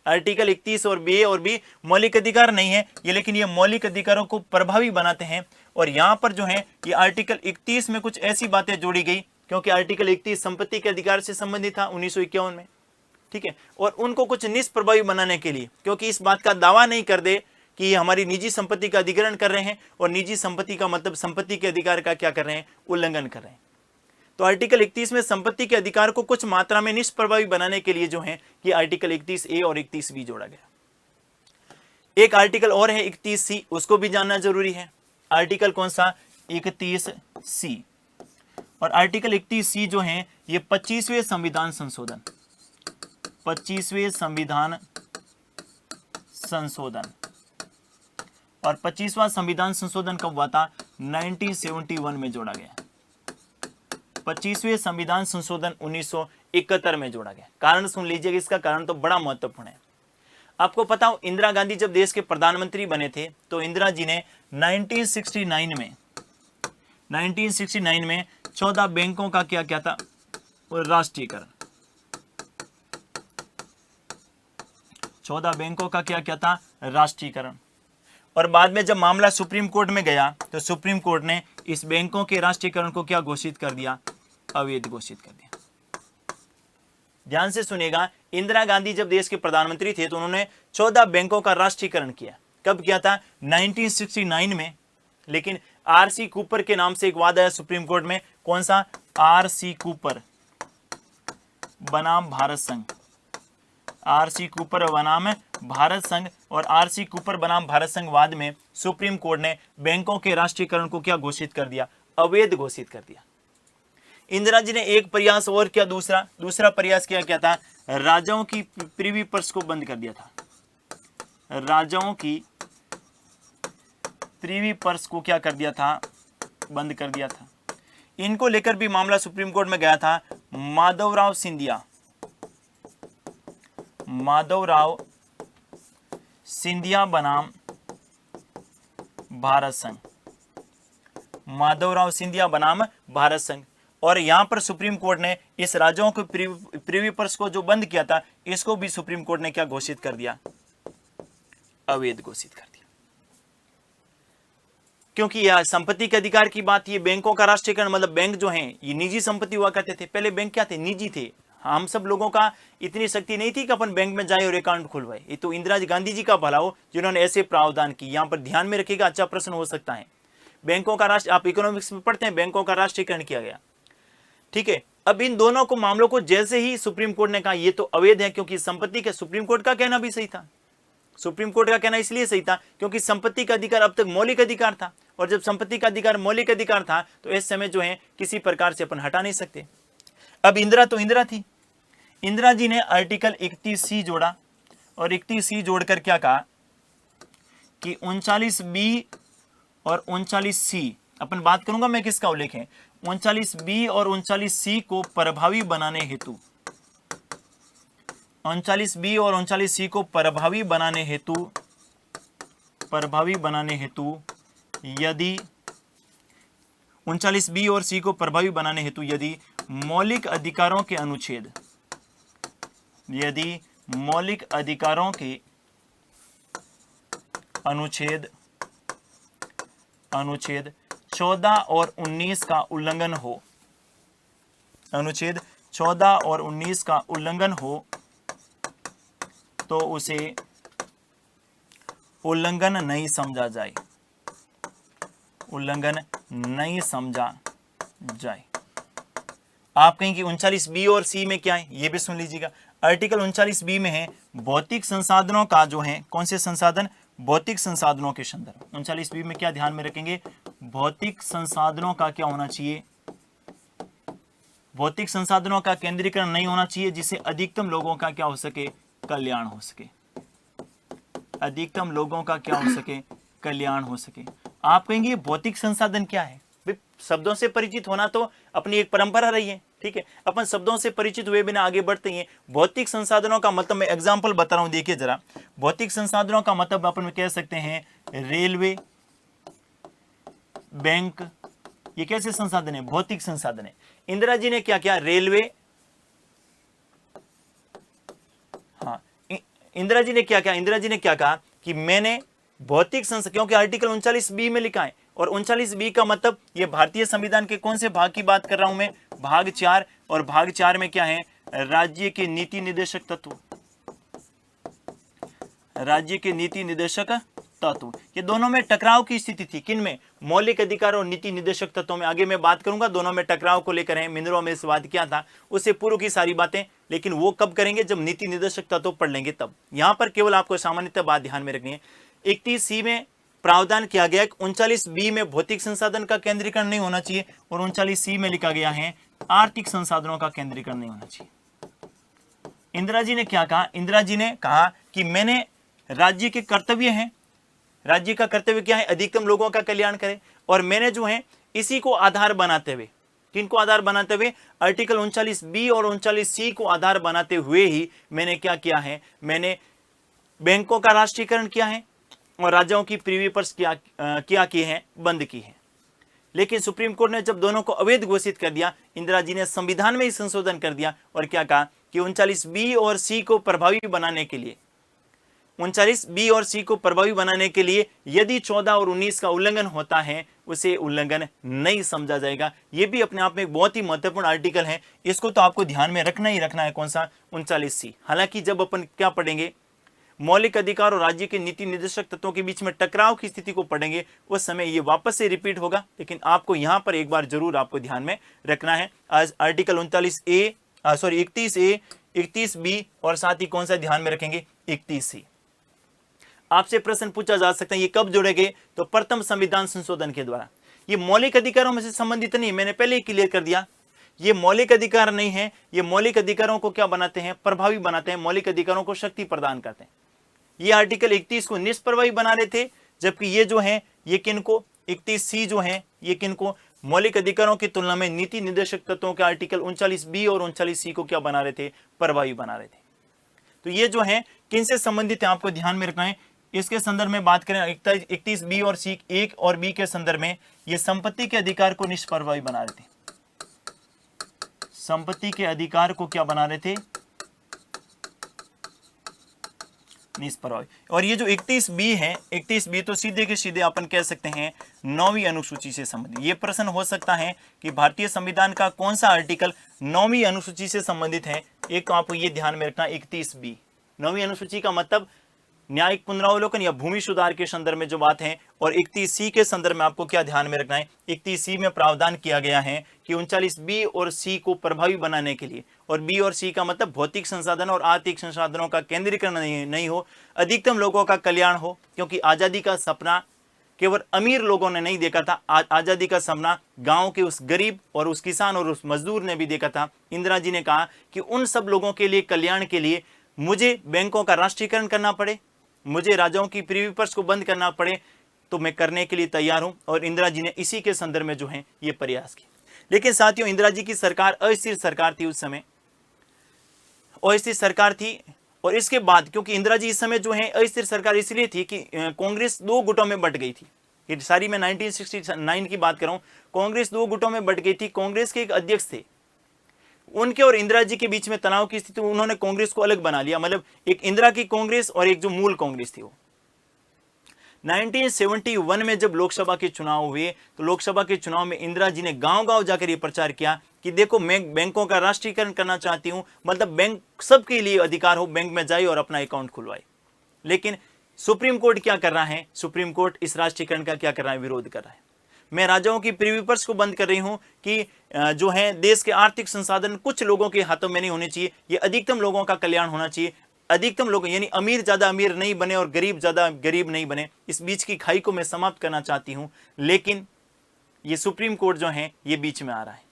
आर्टिकल 31 और बी मौलिक अधिकार नहीं है ये, लेकिन ये मौलिक अधिकारों को प्रभावी बनाते हैं। और यहाँ पर जो है ये आर्टिकल 31 में कुछ ऐसी बातें जोड़ी गई, क्योंकि आर्टिकल 31 संपत्ति के अधिकार से संबंधित था 1951 में, ठीक है, और उनको कुछ निष्प्रभावी बनाने के लिए, क्योंकि इस बात का दावा नहीं कर दे कि ये हमारी निजी संपत्ति का अधिग्रहण कर रहे हैं, और निजी संपत्ति का मतलब संपत्ति के अधिकार का क्या कर रहे हैं, उल्लंघन कर रहे हैं। तो आर्टिकल 31 में संपत्ति के अधिकार को कुछ मात्रा में निष्प्रभावी बनाने के लिए जो है ये आर्टिकल 31A और 31B जोड़ा गया। एक आर्टिकल और है 31C, उसको भी जानना जरूरी है। आर्टिकल कौन सा, 31C। और आर्टिकल 31C जो है ये 25वें संविधान संशोधन, 25वें संविधान संशोधन, और 25वां संविधान संशोधन कब हुआ था, 1971 में जोड़ा गया। 25वें संविधान संशोधन 1971 में जोड़ा गया। कारण सुन लीजिएगा, इसका कारण तो बड़ा महत्वपूर्ण है। आपको पता हो इंदिरा गांधी जब देश के प्रधानमंत्री बने थे तो इंदिरा जी ने 1969 में 14 बैंकों का क्या किया था, राष्ट्रीयकरण। 14 बैंकों का क्या किया था, राष्ट्रीयकरण। और बाद में जब मामला सुप्रीम कोर्ट में गया तो सुप्रीम कोर्ट ने इस बैंकों के राष्ट्रीयकरण को क्या घोषित कर दिया, अवैध घोषित कर दिया। ध्यान से सुनिएगा, इंदिरा गांधी जब देश के प्रधानमंत्री थे तो उन्होंने 14 बैंकों का राष्ट्रीयकरण किया। कब किया था, 1969 में। लेकिन आरसी कूपर के नाम से एक वाद आया सुप्रीम कोर्ट में, कौन सा, आरसी कूपर बनाम भारत संघ, आरसी कूपर बनाम भारत संघ। और आरसी कूपर बनाम भारत संघ वाद में सुप्रीम कोर्ट ने बैंकों के राष्ट्रीयकरण को क्या घोषित कर दिया, अवैध घोषित कर दिया। इंदिरा जी ने एक प्रयास और किया, दूसरा प्रयास क्या था, राजाओं की प्रीवी पर्स को बंद कर दिया था। राजाओं की प्रीवी पर्स को क्या कर दिया था, बंद कर दिया था। इनको लेकर भी मामला सुप्रीम कोर्ट में गया था। माधवराव सिंधिया बनाम भारत संघ, माधवराव सिंधिया बनाम भारत संघ। और यहां पर सुप्रीम कोर्ट ने इस राजाओं को प्रीवी पर्स को जो बंद किया था, इसको भी सुप्रीम कोर्ट ने क्या घोषित कर दिया, अवैध घोषित कर दिया। क्योंकि यह संपत्ति के अधिकार की बात, ये बैंकों का राष्ट्रीयकरण मतलब बैंक जो हैं ये निजी संपत्ति हुआ करते थे। पहले बैंक क्या थे, निजी थे। हम सब लोगों का इतनी शक्ति नहीं थी कि अपन बैंक में जाए और अकाउंट खुलवाए। ये तो इंदिरा गांधी जी का भला हो जिन्होंने ऐसे प्रावधान की। यहां पर ध्यान में रखिएगा, अच्छा प्रश्न हो सकता है। बैंकों का राष्ट्र, आप इकोनॉमिक्स में पढ़ते हैं, बैंकों का राष्ट्रीयकरण किया गया, ठीक है। अब इन दोनों को मामलों को जैसे ही सुप्रीम कोर्ट ने कहा ये तो अवैध है, क्योंकि संपत्ति के, सुप्रीम कोर्ट का कहना भी सही था। सुप्रीम कोर्ट का कहना इसलिए सही था क्योंकि संपत्ति का अधिकार अब तक मौलिक अधिकार था, और जब संपत्ति का अधिकार मौलिक अधिकार था तो इस समय जो है किसी प्रकार से अपन हटा नहीं सकते। अब इंदिरा तो इंदिरा थी, इंदिरा जी ने आर्टिकल 31C जोड़ा, और 31C जोड़कर क्या कहा कि 39B और 39C, अपन बात करूंगा मैं किसका उल्लेख है, 39B और 39C को प्रभावी बनाने हेतु, 39B और 39C को प्रभावी बनाने हेतु यदि 39B और C को प्रभावी बनाने हेतु यदि मौलिक अधिकारों के अनुच्छेद, यदि मौलिक अधिकारों के अनुच्छेद 14 और 19 का उल्लंघन हो, अनुच्छेद 14 और 19 का उल्लंघन हो तो उसे उल्लंघन नहीं समझा जाए, उल्लंघन नहीं समझा जाए। आप कहें कि 39B और C में क्या है, ये भी सुन लीजिएगा। आर्टिकल 39B में है भौतिक संसाधनों का जो है, कौन से संसाधन, भौतिक संसाधनों के संदर्भ। 39B में क्या ध्यान में रखेंगे, भौतिक संसाधनों का क्या होना चाहिए, भौतिक संसाधनों का केंद्रीकरण नहीं होना चाहिए, जिससे अधिकतम लोगों का क्या हो सके, कल्याण हो सके, अधिकतम लोगों का क्या हो सके, कल्याण हो सके। आप कहेंगे भौतिक संसाधन क्या है, शब्दों से परिचित होना तो अपनी एक परंपरा रही है, ठीक है। अपन शब्दों से परिचित हुए बिना आगे बढ़ते हैं। भौतिक संसाधनों का मतलब मैं एग्जांपल बता रहा हूं, देखिए जरा। भौतिक संसाधनों का मतलब अपन कह सकते हैं रेलवे, बैंक, ये कैसे संसाधन है, भौतिक संसाधन है। इंदिरा जी ने क्या किया, रेलवे, हाँ, इंदिरा जी ने क्या कहा, इंदिरा जी ने क्या कहा कि मैंने भौतिक संस्था, क्योंकि आर्टिकल 39B में लिखा है और 39B का मतलब ये भारतीय संविधान के कौन से भाग की बात कर रहा हूं मैं, भाग 4, और भाग 4 में क्या है, राज्य के नीति निर्देशक तत्व, राज्य के नीति निर्देशक तत्व, ये दोनों में टकराव की स्थिति थी। किन में, मौलिक अधिकार और नीति निर्देशक तत्वों में। आगे मैं बात करूंगा दोनों में टकराव को लेकर है, मिनरल में स्वाद क्या था, उससे पूर्व की सारी बातें, लेकिन वो कब करेंगे, जब नीति निर्देशक तत्व पढ़ लेंगे तब। यहां पर केवल आपको सामान्यतः बात ध्यान में रखनी है, 31C में प्रावधान किया गया है 39B में भौतिक संसाधन का केंद्रीकरण नहीं होना चाहिए, और 39C में लिखा गया है आर्थिक संसाधनों का केंद्रीकरण नहीं होना चाहिए। इंदिरा जी ने क्या कहा, इंदिरा जी ने कहा कि मैंने, राज्य के कर्तव्य हैं, राज्य का कर्तव्य क्या है, अधिकतम लोगों का कल्याण करे, और मैंने जो है इसी को आधार बनाते हुए, किनको आधार बनाते हुए, आर्टिकल 39B और 39C को आधार बनाते हुए ही मैंने क्या किया है, मैंने बैंकों का राष्ट्रीयकरण किया है और राज्यों की प्रीवी पर्स क्या किए हैं, बंद की है। लेकिन सुप्रीम कोर्ट ने जब दोनों को अवैध घोषित कर दिया, इंदिरा जी ने संविधान में ही संशोधन कर दिया और क्या कहा कि 39B और C को प्रभावी बनाने के लिए, 39B और C को प्रभावी बनाने के लिए यदि 14 और 19 का उल्लंघन होता है उसे उल्लंघन नहीं समझा जाएगा। यह भी अपने आप में एक बहुत ही महत्वपूर्ण आर्टिकल है, इसको तो आपको ध्यान में रखना ही रखना है। कौन सा, 39C। हालांकि जब अपन क्या पढ़ेंगे, मौलिक अधिकार और राज्य के नीति निर्देशक तत्वों के बीच में टकराव की स्थिति को पढ़ेंगे, उस समय ये वापस से रिपीट होगा, लेकिन आपको यहां पर एक बार जरूर आपको ध्यान में रखना है। आज आर्टिकल 31A, 31B और साथ ही कौन सा ध्यान में रखेंगे, 31C। आपसे प्रश्न पूछा जा सकता है ये कब जोड़ेंगे, तो प्रथम संविधान संशोधन के द्वारा। ये मौलिक अधिकारों में से संबंधित नहीं, मैंने पहले ही क्लियर कर दिया, ये मौलिक अधिकार नहीं है। ये मौलिक अधिकारों को क्या बनाते हैं, प्रभावी बनाते हैं, मौलिक अधिकारों को शक्ति प्रदान करते हैं। ये आर्टिकल 31 को निष्प्रभावी बना रहे थे, जबकि ये जो है ये किनको, 31C जो है ये किनको, मौलिक अधिकारों की तुलना में नीति निर्देशक तत्वों के आर्टिकल 39B और 39C को क्या बना रहे थे, प्रभावी बना रहे थे। तो ये जो है किन से संबंधित है, आपको ध्यान में रखना है। इसके संदर्भ में बात करें 31B और C, 1 और B के संदर्भ में, ये संपत्ति के अधिकार को निष्प्रभावी बना रहे थे, संपत्ति के अधिकार को क्या बना रहे थे, निष्प्रभावी। और ये जो 31B है, 31B तो सीधे के सीधे अपन कह सकते हैं 9वीं अनुसूची से संबंधित। ये प्रश्न हो सकता है कि भारतीय संविधान का कौन सा आर्टिकल 9वीं अनुसूची से संबंधित है। एक तो आपको ये ध्यान में रखना, 31B 9वीं अनुसूची का मतलब न्यायिक पुनरावलोकन या भूमि सुधार के संदर्भ में जो बात है, और 31C के संदर्भ में आपको क्या ध्यान में रखना है, 31C में प्रावधान किया गया है कि 39B और C को प्रभावी बनाने के लिए, और B और C का मतलब भौतिक संसाधन और आर्थिक संसाधनों का केंद्रीकरण नहीं हो, अधिकतम लोगों का कल्याण हो, क्योंकि आजादी का सपना केवल अमीर लोगों ने नहीं देखा था, आजादी का सपना गांव के उस गरीब और उस किसान और उस मजदूर ने भी देखा था। इंदिरा जी ने कहा कि उन सब लोगों के लिए, कल्याण के लिए मुझे बैंकों का राष्ट्रीयकरण करना पड़े, मुझे राज्यों की प्रीवी पर्स को बंद करना पड़े, तो मैं करने के लिए तैयार हूं। और इंदिरा जी ने इसी के संदर्भ में जो है ये प्रयास किए। लेकिन साथियों, इंदिरा जी की सरकार अस्थिर सरकार थी, उस समय अस्थिर सरकार थी। और इसके बाद, क्योंकि इंदिरा जी इस समय जो है अस्थिर सरकार इसलिए थी कि कांग्रेस 2 गुटों में बंट गई थी। ये सारी मैं 1969 की बात कर रहा हूं। कांग्रेस 2 गुटों में बंट गई थी। कांग्रेस के एक अध्यक्ष थे, उनके और इंदिरा जी के बीच में तनाव की स्थिति, उन्होंने कांग्रेस को अलग बना लिया, मतलब एक इंदिरा की कांग्रेस और एक जो मूल कांग्रेस थी वो। 1971 में जब लोकसभा के चुनाव हुए, तो लोकसभा के चुनाव में इंदिरा जी ने गांव-गांव जाकर ये प्रचार किया कि देखो, मैं बैंकों का राष्ट्रीयकरण करना चाहती हूं, मतलब बैंक सबके लिए अधिकार हो, बैंक में जाए और अपना अकाउंट खुलवाए। लेकिन सुप्रीम कोर्ट क्या कर रहा है, सुप्रीम कोर्ट इस राष्ट्रीयकरण का क्या कर रहा है, विरोध कर रहा है। मैं राज्यों की प्रीवी पर्स को बंद कर रही हूं कि जो है देश के आर्थिक संसाधन कुछ लोगों के हाथों में नहीं होने चाहिए, ये अधिकतम लोगों का कल्याण होना चाहिए। अधिकतम लोग यानी अमीर ज्यादा अमीर नहीं बने और गरीब ज्यादा गरीब नहीं बने, इस बीच की खाई को मैं समाप्त करना चाहती हूं। लेकिन ये सुप्रीम कोर्ट जो है ये बीच में आ रहा है।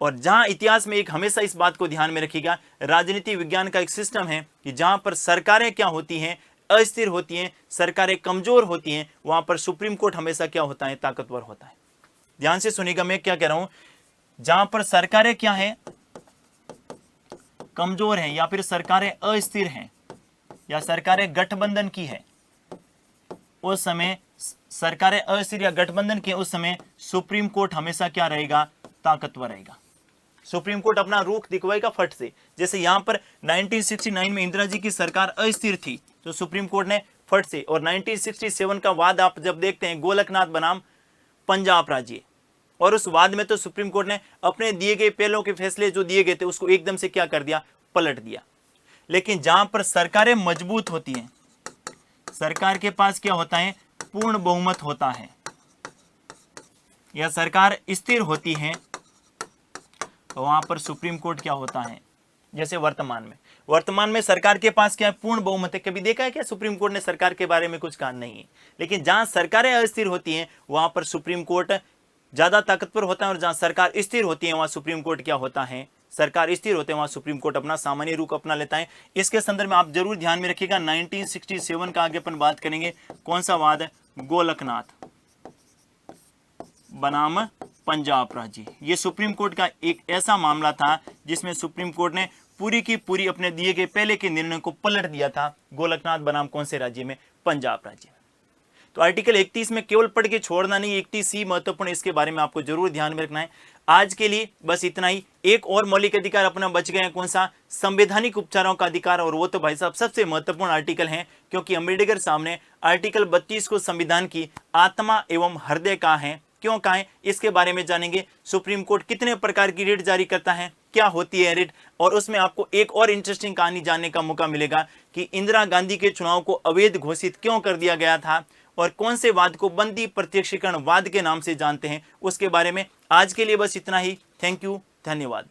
और जहां इतिहास में एक हमेशा इस बात को ध्यान में रखिएगा, राजनीति विज्ञान का एक सिस्टम है कि जहां पर सरकारें क्या होती हैं, अस्थिर होती हैं, सरकारें कमजोर होती हैं, वहां पर सुप्रीम कोर्ट हमेशा क्या होता है, ताकतवर होता है। ध्यान से सुनिएगा मैं क्या कह रहा हूं, जहां पर सरकारें क्या है, कमजोर हैं, या फिर सरकारें अस्थिर हैं, या सरकारें गठबंधन की है, उस समय सरकारें अस्थिर या गठबंधन की, उस समय सुप्रीम कोर्ट हमेशा क्या रहेगा, ताकतवर रहेगा। सुप्रीम कोर्ट अपना रुख दिखवाएगा फट से। जैसे यहां पर 1969 में इंदिरा जी की सरकार अस्थिर थी तो सुप्रीम कोर्ट ने फट से, और 1967 का वाद आप जब देखते हैं गोलकनाथ बनाम पंजाब राज्य, और उस वाद में तो सुप्रीम कोर्ट ने अपने दिए गए पहलों के फैसले जो दिए गए थे उसको एकदम से क्या कर दिया, पलट दिया। लेकिन जहां पर सरकारें मजबूत होती हैं, सरकार के पास क्या होता है, पूर्ण बहुमत होता है, या सरकार स्थिर होती है, तो वहां पर सुप्रीम कोर्ट क्या होता है, जैसे वर्तमान में सरकार के पास क्या है, पूर्ण बहुमत है। कभी देखा है क्या सुप्रीम कोर्ट ने सरकार के बारे में कुछ कहा? नहीं है। लेकिन जहां सरकारें अस्थिर होती हैं वहां पर सुप्रीम कोर्ट ज्यादा ताकतवर होता है, और जहां सरकार स्थिर होती है वहां सुप्रीम कोर्ट क्या होता है, सरकार स्थिर होते हैं वहां सुप्रीम कोर्ट अपना सामान्य रूप अपना लेता है। इसके संदर्भ में आप जरूर ध्यान में रखिएगा 1967 का आगे अपन बात करेंगे, कौन सा वाद है, गोलकनाथ बनाम पंजाब राज्य। ये सुप्रीम कोर्ट का एक ऐसा मामला था जिसमें सुप्रीम कोर्ट ने पूरी की पूरी अपने दिए गए पहले के निर्णय को पलट दिया था, गोलकनाथ बनाम कौन से राज्य में, पंजाब राज्य। तो आर्टिकल 31 में केवल पढ़ के छोड़ना नहीं, 31 महत्वपूर्ण, इसके बारे में आपको जरूर ध्यान में रखना है। आज के लिए बस इतना ही। एक और मौलिक अधिकार अपना बच गए हैं, कौन सा, संवैधानिक उपचारों का अधिकार, और वो तो भाई साहब सबसे महत्वपूर्ण आर्टिकल है, क्योंकि अम्बेडकर साहब ने आर्टिकल 32 को संविधान की आत्मा एवं हृदय कहा है। क्यों कहा है, इसके बारे में जानेंगे। सुप्रीम कोर्ट कितने प्रकार की रिट जारी करता है, क्या होती है रिट, और उसमें आपको एक और इंटरेस्टिंग कहानी जानने का मौका मिलेगा कि इंदिरा गांधी के चुनाव को अवैध घोषित क्यों कर दिया गया था, और कौन से वाद को बंदी प्रत्यक्षीकरण वाद के नाम से जानते हैं, उसके बारे में। आज के लिए बस इतना ही। थैंक यू, धन्यवाद।